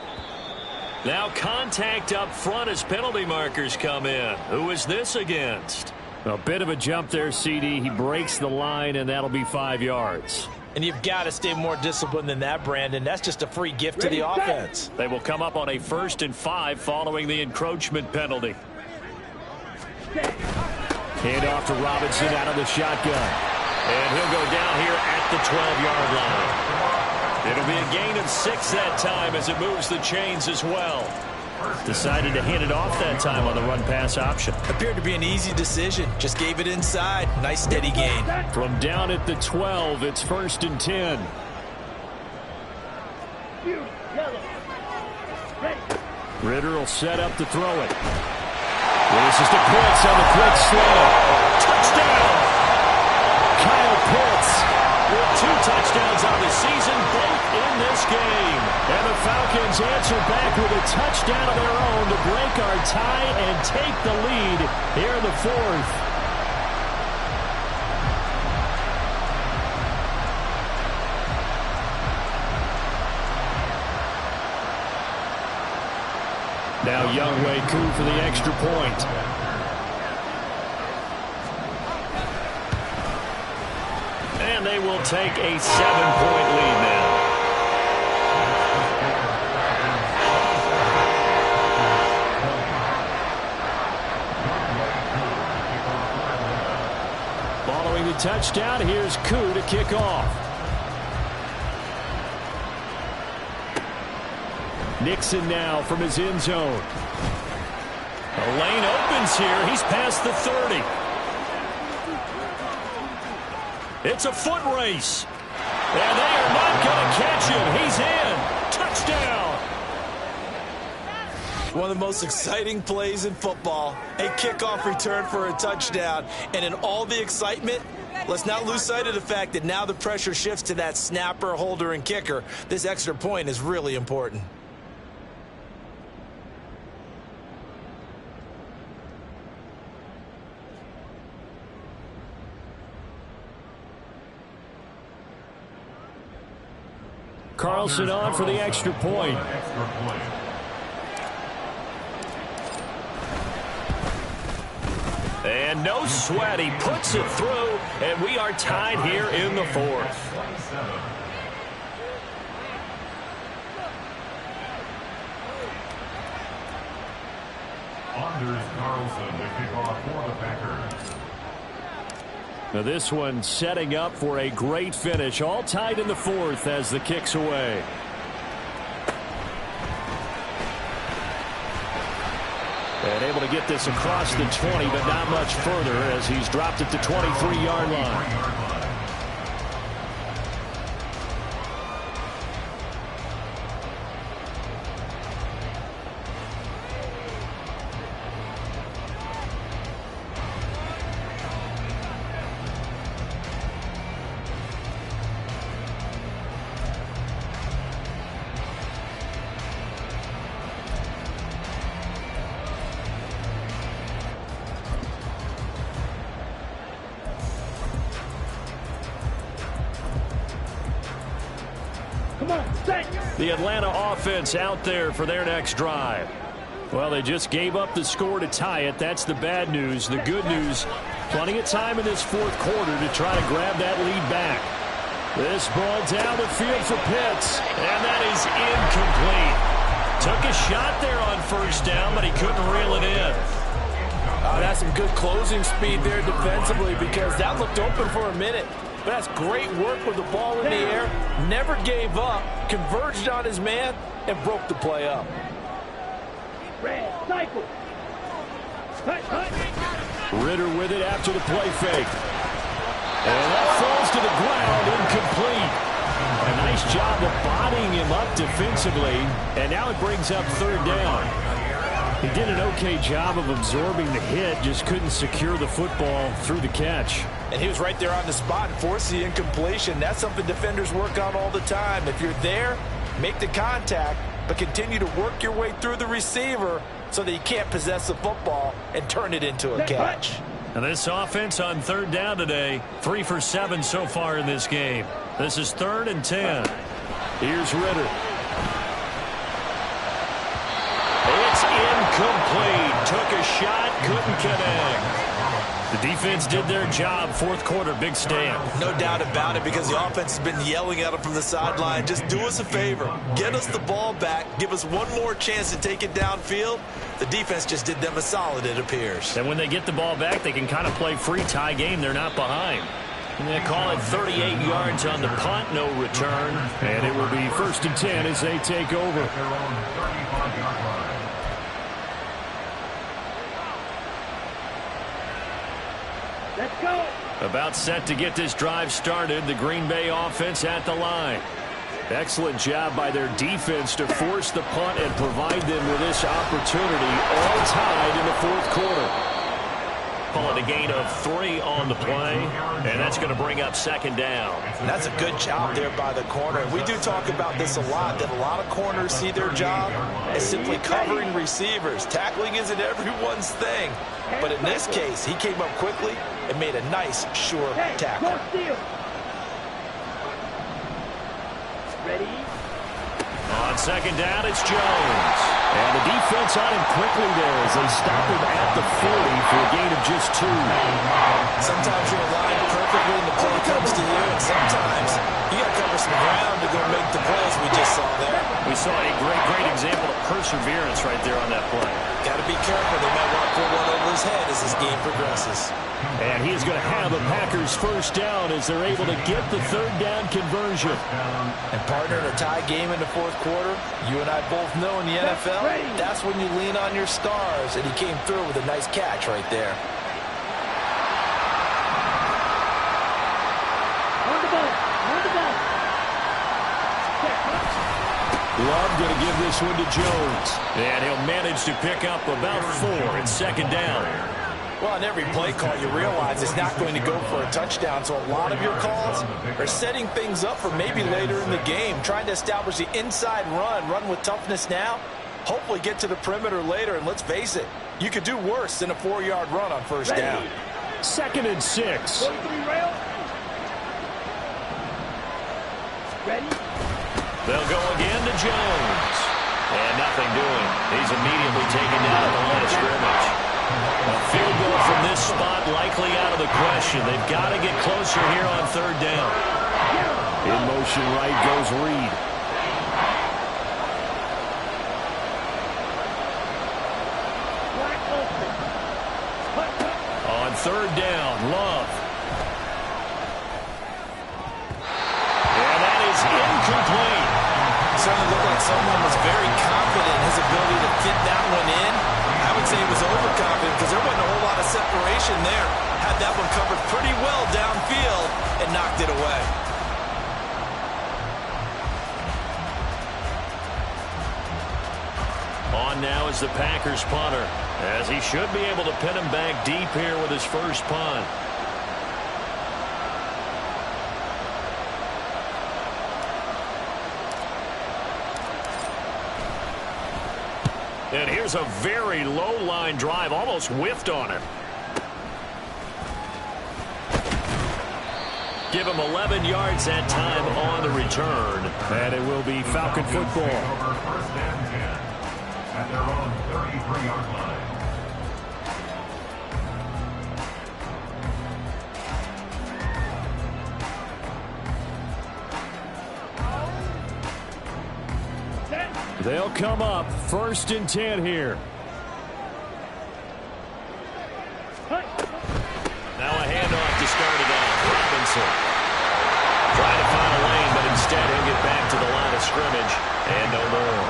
Now contact up front as penalty markers come in. Who is this against? A bit of a jump there, CD. He breaks the line, and that'll be 5 yards. And you've got to stay more disciplined than that, Brandon. That's just a free gift to the offense. They will come up on a 1st and 5 following the encroachment penalty. Hand off to Robinson out of the shotgun. And he'll go down here at the 12-yard line. It'll be a gain of 6 that time as it moves the chains as well. Decided to hand it off that time on the run-pass option. Appeared to be an easy decision. Just gave it inside. Nice steady gain. From down at the 12, it's 1st and 10. Yellow. Ready. Ritter will set up to throw it. This is to Pitts on the quick slant. Touchdown! Kyle Pitts with 2 touchdowns on the season, both in this game. And the Falcons answer back with a touchdown of their own to break our tie and take the lead here in the 4th. Now Younghoe Koo for the extra point. And they will take a 7-point lead now. Following the touchdown, here's Koo to kick off. Nixon now from his end zone. A lane opens here. He's past the 30. It's a foot race. And they are not going to catch him. He's in. Touchdown. One of the most exciting plays in football. A kickoff return for a touchdown. And in all the excitement, let's not lose sight of the fact that now the pressure shifts to that snapper, holder, and kicker. This extra point is really important. Carlson on for the extra point. And no sweat. He puts it through, and we are tied here in the 4th. Anders Carlson to kick off for the Packers. Now this one setting up for a great finish. All tied in the 4th as the kick's away. And able to get this across the 20, but not much further as he's dropped it to 23-yard line. The Atlanta offense out there for their next drive. Well, they just gave up the score to tie it. That's the bad news. The good news, plenty of time in this 4th quarter to try to grab that lead back. This ball down the field for Pitts, and that is incomplete. Took a shot there on 1st down, but he couldn't reel it in. That's some good closing speed there defensively because that looked open for a minute. But that's great work with the ball in the air. Never gave up, converged on his man, and broke the play up. Red, cycle. Ritter with it after the play fake. And that falls to the ground, incomplete. A nice job of bodying him up defensively. And now it brings up 3rd down. He did an okay job of absorbing the hit, just couldn't secure the football through the catch. And he was right there on the spot and forced the incompletion. That's something defenders work on all the time. If you're there, make the contact, but continue to work your way through the receiver so that you can't possess the football and turn it into a catch. And this offense on 3rd down today, 3 for 7 so far in this game. This is 3rd and 10. Here's Ritter. It's incomplete. Took a shot, couldn't connect. The defense did their job. 4th quarter, big stand. No doubt about it because the offense has been yelling at him from the sideline. Just do us a favor. Get us the ball back. Give us one more chance to take it downfield. The defense just did them a solid, it appears. And when they get the ball back, they can kind of play free tie game. They're not behind. And they call it 38 yards on the punt, no return. And it will be 1st and 10 as they take over. Let's go. About set to get this drive started. The Green Bay offense at the line. Excellent job by their defense to force the punt and provide them with this opportunity, all tied in the fourth quarter. Call it a gain of 3 on the play, and that's going to bring up second down. And that's a good job there by the corner. And we do talk about this a lot, that a lot of corners see their job as simply covering receivers. Tackling isn't everyone's thing. But in this case, he came up quickly and made a nice, sure tackle. Ready? On second down, it's Jones. And the defense on him quickly there as they stop him at the 40 for a gain of just 2. Sometimes you're aligned perfectly and the play comes to you, and sometimes you got to cover some ground to go make the plays we just saw there. We saw a great example of perseverance right there on that play. Got to be careful. They might want to put one over his head as this game progresses. And he's going to have the Packers first down as they're able to get the third down conversion. And partner, in a tie game in the fourth quarter, you and I both know in the NFL, that's when you lean on your stars. And he came through with a nice catch right there. On the ball. Love going to give this one to Jones. And he'll manage to pick up about 4 in second down. Well, in every play call, you realize it's not going to go for a touchdown. So a lot of your calls are setting things up for maybe later in the game, trying to establish the inside run with toughness now, hopefully get to the perimeter later. And let's face it, you could do worse than a 4-yard run on first down. Second and 6. Ready? They'll go again to Jones. And nothing doing. He's immediately taken down at the line of scrimmage. A field goal from this spot likely out of the question. They've got to get closer here on third down. In motion right goes Reed. On third down, Love. And that is incomplete. Certainly looked like someone was very confident in his ability to fit that one in. I would say he was overconfident because there wasn't a whole lot of separation there. Had that one covered pretty well downfield and knocked it away. On now is the Packers punter, as he should be able to pin him back deep here with his first punt. And here's a very low line drive, almost whiffed on him. Give him 11 yards that time on the return. And it will be Falcon football. First and 10 at their own 33-yard line. They'll come up first and 10 here. Now a handoff to start it off. Robinson trying to find a lane, but instead he'll get back to the line of scrimmage and no more.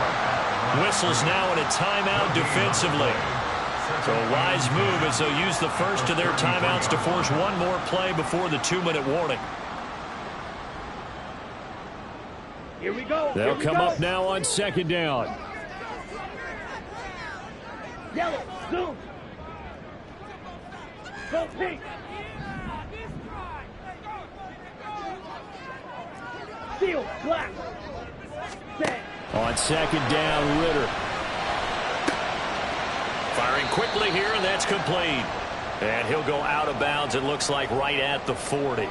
Whistles now in a timeout defensively. So a wise move as they'll use the first of their timeouts to force one more play before the 2-minute warning. Here we go. They'll come up now on second down. Yellow, zoom. Go pink. Steel, black. Set. On second down, Ritter. Firing quickly here, and that's complete. And he'll go out of bounds, it looks like, right at the 40.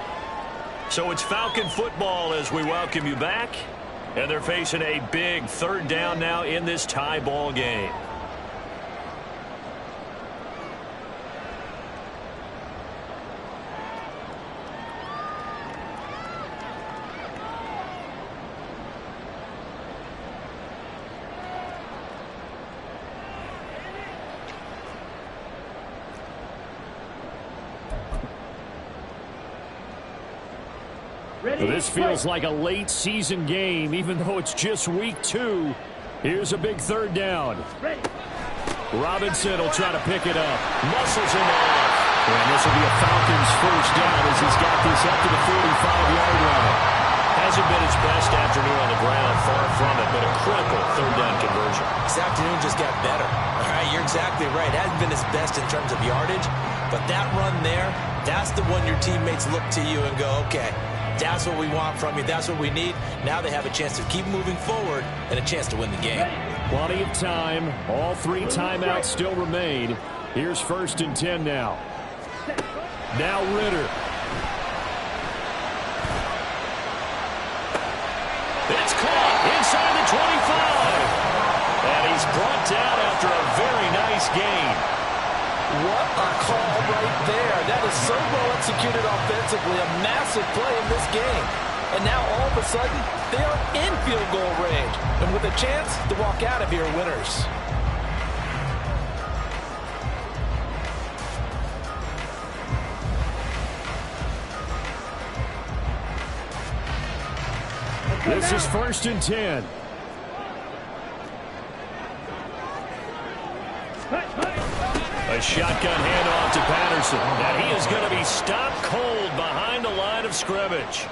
So it's Falcon football as we welcome you back. And they're facing a big third down now in this tie ball game. Ready? This feels like a late season game, even though it's just week 2. Here's a big third down. Ready. Robinson will try to pick it up. Muscles him off. And this will be a Falcons first down as he's got this up to the 45-yard line. Hasn't been his best afternoon on the ground, far from it, but a critical third down conversion. This afternoon just got better. All right, you're exactly right. It hasn't been his best in terms of yardage, but that run there, that's the one your teammates look to you and go, okay, that's what we want from you. That's what we need. Now they have a chance to keep moving forward and a chance to win the game. Plenty of time. All 3 timeouts still remain. Here's 1st and 10 now. Now Ritter. It's caught inside the 25. And he's brought down after a very nice gain. What a call right there. That is so well executed offensively. A massive play in this game. And now all of a sudden, they are in field goal range. And with a chance to walk out of here winners. This is 1st and 10. A shotgun handoff to Patterson. And he is going to be stopped cold behind the line of scrimmage.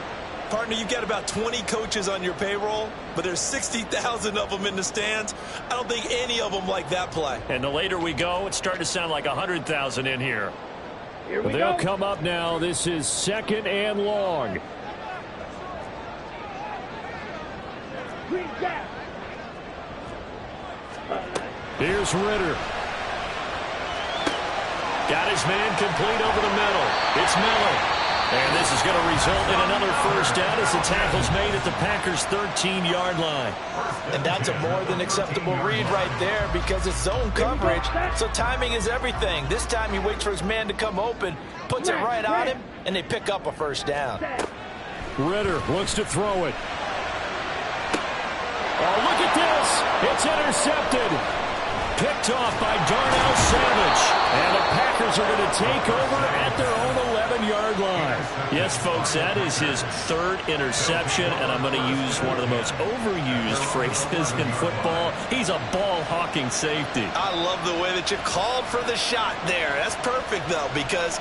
Partner, you've got about 20 coaches on your payroll, but there's 60,000 of them in the stands. I don't think any of them like that play. And the later we go, it's starting to sound like 100,000 in here. They'll come up now. This is 2nd and long. Here's Ritter. Got his man complete over the middle. It's Miller. And this is going to result in another 1st down as the tackle's made at the Packers' 13-yard line. And that's a more than acceptable read right there because it's zone coverage, so timing is everything. This time he waits for his man to come open, puts it right on him, and they pick up a 1st down. Ritter looks to throw it. Oh, look at this. It's intercepted. Picked off by Darnell Savage. And the Packers are going to take over at their own 11-yard line. Yes, folks, that is his 3rd interception, and I'm going to use one of the most overused phrases in football. He's a ball-hawking safety. I love the way that you called for the shot there. That's perfect, though, because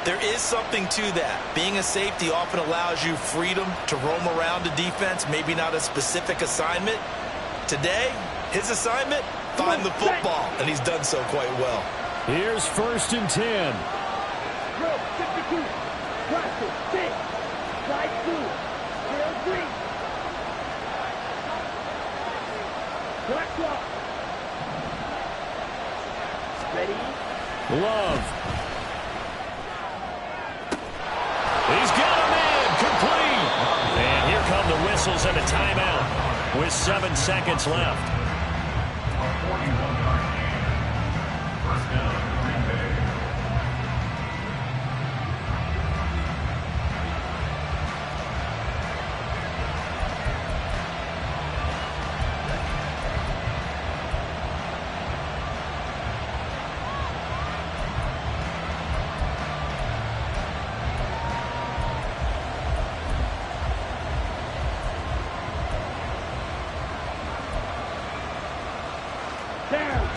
there is something to that. Being a safety often allows you freedom to roam around the defense, maybe not a specific assignment. Today, his assignment, find the football, and he's done so quite well. Here's 1st and 10. Throw, 52. Practice, 6. Slide 2. Trail 3. Black clock. Ready? Love. He's got a man complete. And here come the whistles and a timeout with 7 seconds left. 41-yard gain. 1st down, Green Bay.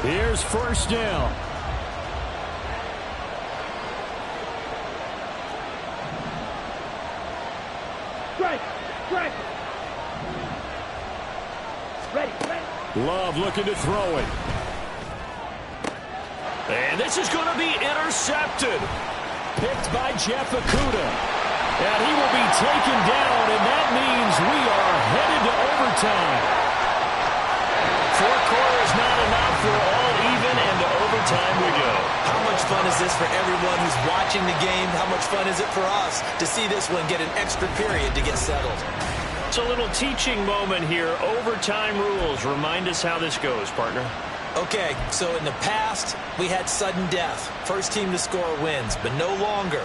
Here's 1st down. Strike. Strike. Ready. Love looking to throw it. And this is going to be intercepted. Picked by Jeff Okudah. And he will be taken down, and that means we are headed to overtime. 4 quarters not enough. We're all even, and to overtime we go. How much fun is this for everyone who's watching the game? How much fun is it for us to see this one get an extra period to get settled? It's a little teaching moment here. Overtime rules. Remind us how this goes, partner. Okay, so in the past, we had sudden death. First team to score wins, but no longer.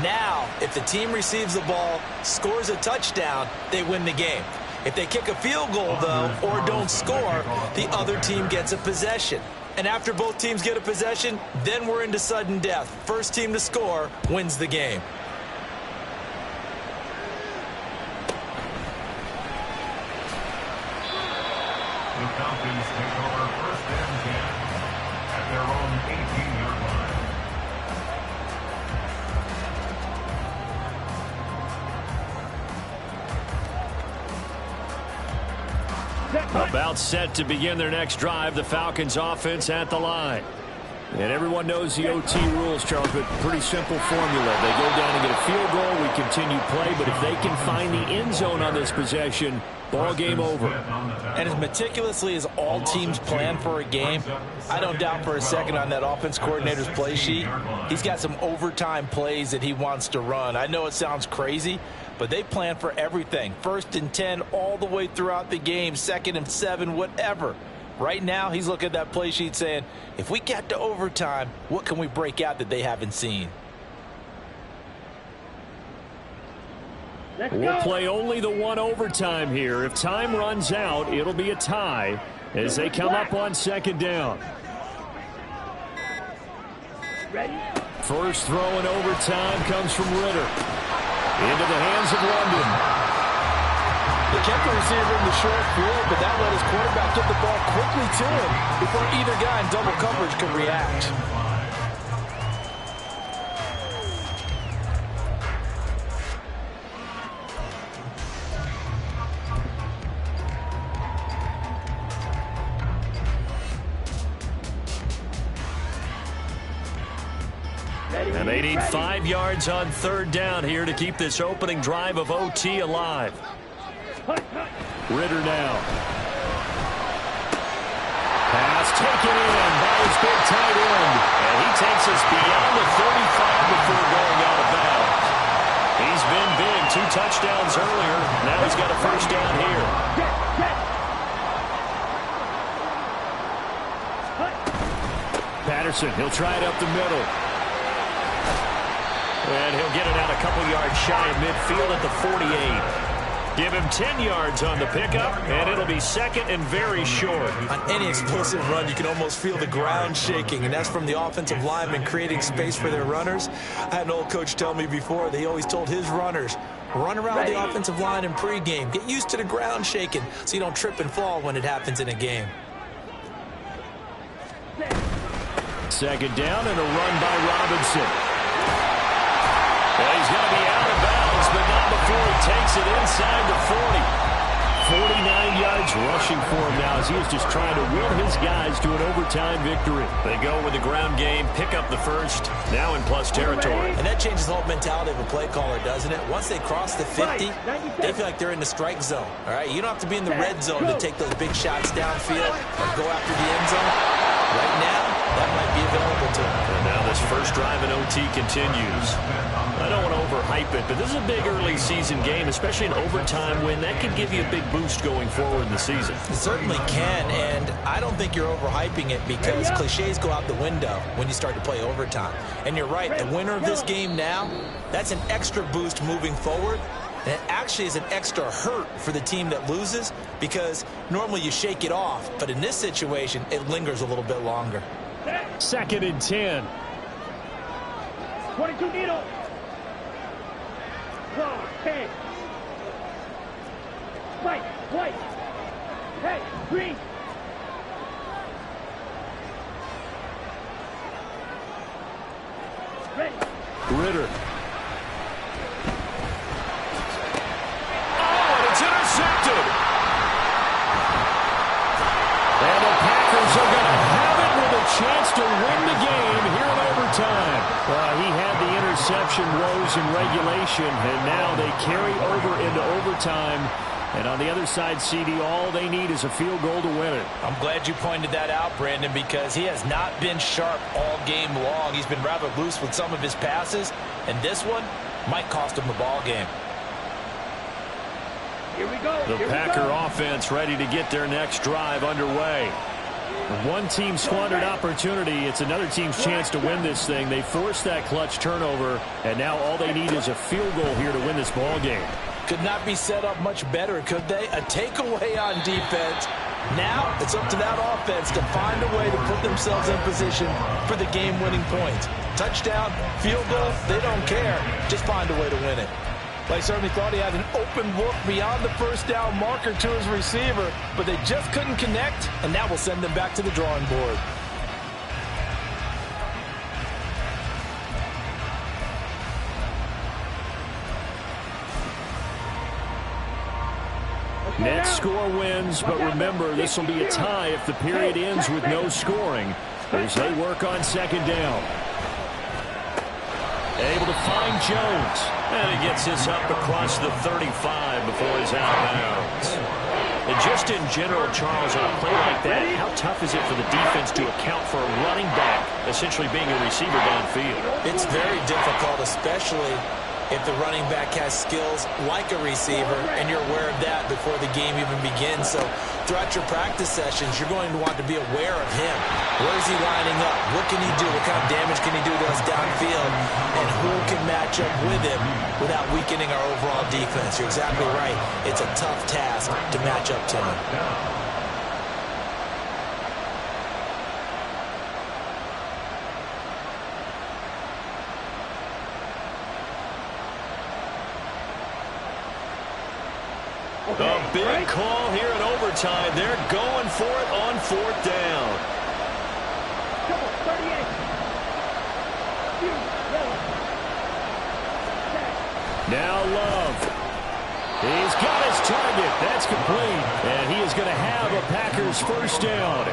Now, if the team receives the ball, scores a touchdown, they win the game. If they kick a field goal, though, or don't score, the other team gets a possession. And after both teams get a possession, then we're into sudden death. First team to score wins the game. The Falcons take over 1st and 10 at their own 18-yard line. About set to begin their next drive, the Falcons offense at the line. And everyone knows the OT rules, Charles, but pretty simple formula. They go down and get a field goal, we continue play, but if they can find the end zone on this possession, ball game over. And as meticulously as all teams plan for a game, I don't doubt for a second on that offense coordinator's play sheet, he's got some overtime plays that he wants to run. I know it sounds crazy, but they plan for everything. 1st and 10 all the way throughout the game, 2nd and 7, whatever. Right now, he's looking at that play sheet saying, if we get to overtime, what can we break out that they haven't seen? We'll play only the one overtime here. If time runs out, it'll be a tie as they come up on 2nd down. First throw in overtime comes from Ritter. Into the hands of London. They kept the receiver in the short field, but that let his quarterback get the ball quickly to him before either guy in double coverage could react. And they need 5 yards on 3rd down here to keep this opening drive of OT alive. Ritter now. Pass taken in by his big tight end. And he takes us beyond the 35 before going out of bounds. He's been big. 2 touchdowns earlier. Now he's got a 1st down here. Patterson, he'll try it up the middle. And he'll get it out a couple yards shy of midfield at the 48. Give him 10 yards on the pickup, and it'll be 2nd and very short. On any explosive run, you can almost feel the ground shaking, and that's from the offensive linemen creating space for their runners. I had an old coach tell me before, they always told his runners, run around the offensive line in pregame. Get used to the ground shaking so you don't trip and fall when it happens in a game. 2nd down and a run by Robinson. Well, he's going to be out of bounds, but not before he takes it inside the 40. 49 yards rushing for him now as he is just trying to will his guys to an overtime victory. They go with the ground game, pick up the 1st, now in plus territory. And that changes the whole mentality of a play caller, doesn't it? Once they cross the 50, they feel like they're in the strike zone. All right, you don't have to be in the red zone to take those big shots downfield or go after the end zone. Right now, that might be available to them. And now this first drive in OT continues. I don't want to overhype it, but this is a big early season game, especially an overtime win. That could give you a big boost going forward in the season. It certainly can, and I don't think you're overhyping it because cliches go out the window when you start to play overtime. And you're right, the winner of this game now, that's an extra boost moving forward. And it actually is an extra hurt for the team that loses because normally you shake it off, but in this situation, it lingers a little bit longer. 2nd and 10. 22 needle. 10. White. Hey, green. Ready. Ritter. Oh, it's intercepted. And the Packers are going to have it with a chance to win the game here in overtime. He had the interception woes in regulation, and now they carry over into overtime. And on the other side, CD, all they need is a field goal to win it. I'm glad you pointed that out, Brandon, because he has not been sharp all game long. He's been rather loose with some of his passes, and this one might cost him the ball game. Here we go. The Packer offense ready to get their next drive underway. One team squandered opportunity. It's another team's chance to win this thing. They forced that clutch turnover, and now all they need is a field goal here to win this ball game. Could not be set up much better, could they? A takeaway on defense. Now it's up to that offense to find a way to put themselves in position for the game-winning points. Touchdown, field goal, they don't care. Just find a way to win it. They certainly thought he had an open look beyond the 1st down marker to his receiver, but they just couldn't connect, and that will send them back to the drawing board. Next score wins, but remember, this will be a tie if the period ends with no scoring as they work on second down. Able to find Jones. And he gets this up across the 35 before he's out of bounds. And just in general, Charles, on a play like that, how tough is it for the defense to account for a running back essentially being a receiver downfield? It's very difficult, especially if the running back has skills like a receiver, and you're aware of that before the game even begins. So throughout your practice sessions, you're going to want to be aware of him. Where is he lining up? What can he do? What kind of damage can he do to us downfield? And who can match up with him without weakening our overall defense? You're exactly right. It's a tough task to match up to him. A big call here in overtime. They're going for it on fourth down. Come on, 38. Now Love. He's got his target. That's complete. And he is going to have a Packers first down.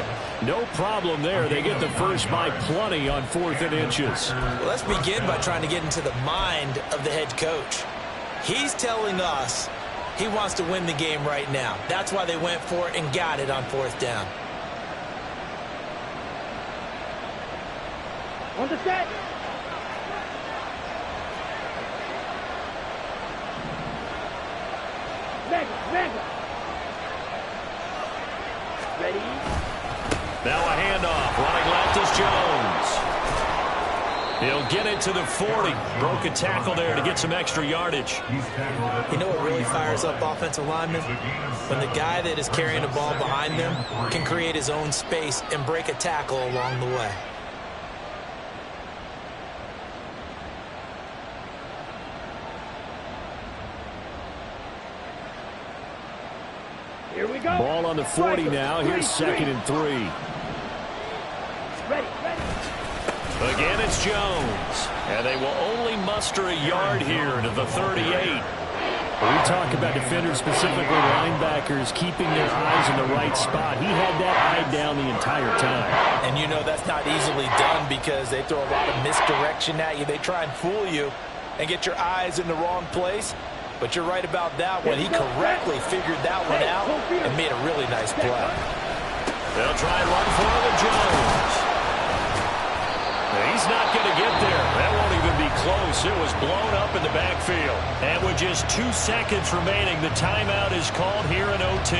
No problem there. They get the first by plenty on 4th and inches. Well, let's begin by trying to get into the mind of the head coach. He's telling us he wants to win the game right now. That's why they went for it and got it on 4th down. On the set. Mega. Ready? Now a handoff. Running left is Jones. He'll get it to the 40. Broke a tackle there to get some extra yardage. You know what really fires up offensive linemen? When the guy that is carrying the ball behind them can create his own space and break a tackle along the way. Here we go. Ball on the 40 now. Here's 2nd and 3. Ready. Again, it's Jones. And they will only muster a yard here to the 38. We talk about defenders, specifically linebackers, keeping their eyes in the right spot. He had that eye down the entire time. And you know that's not easily done because they throw a lot of misdirection at you. They try and fool you and get your eyes in the wrong place. But you're right about that one. He correctly figured that one out and made a really nice play. They'll try and run for it with Jones. He's not going to get there. That won't even be close. It was blown up in the backfield. And with just 2 seconds remaining, the timeout is called here in OT.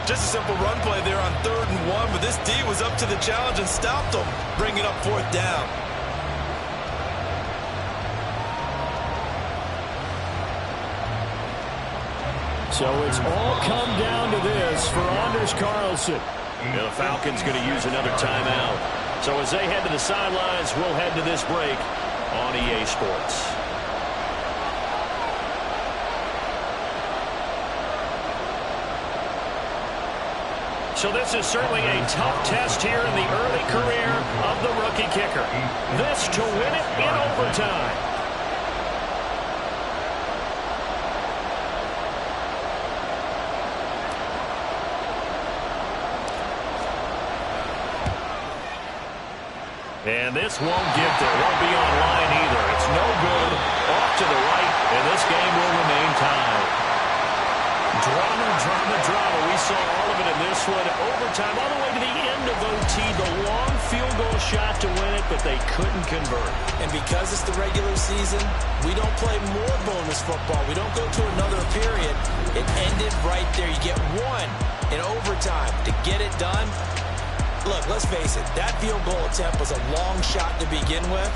Just a simple run play there on 3rd and 1, but this D was up to the challenge and stopped them, bringing up 4th down. So it's all come down to this for Anders Carlson. The Falcons going to use another timeout. So as they head to the sidelines, we'll head to this break on EA Sports. So this is certainly a tough test here in the early career of the rookie kicker. This to win it in overtime. And this won't get there. Won't be on line either. It's no good. Off to the right, and this game will remain tied. Drama. We saw all of it in this one. Overtime, all the way to the end of OT. The long field goal shot to win it, but they couldn't convert. And because it's the regular season, we don't play more bonus football. We don't go to another period. It ended right there. You get one in overtime to get it done. Look, let's face it, that field goal attempt was a long shot to begin with.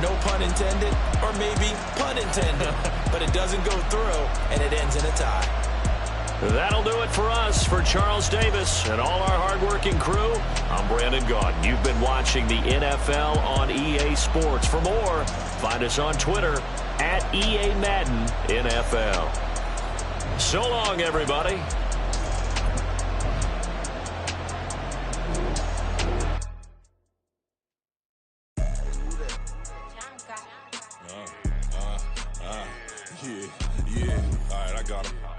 No pun intended, or maybe pun intended. But it doesn't go through, and it ends in a tie. That'll do it for us. For Charles Davis and all our hardworking crew, I'm Brandon Gaudin. You've been watching the NFL on EA Sports. For more, find us on Twitter at EA Madden NFL. So long, everybody. Yeah. All right, I got him.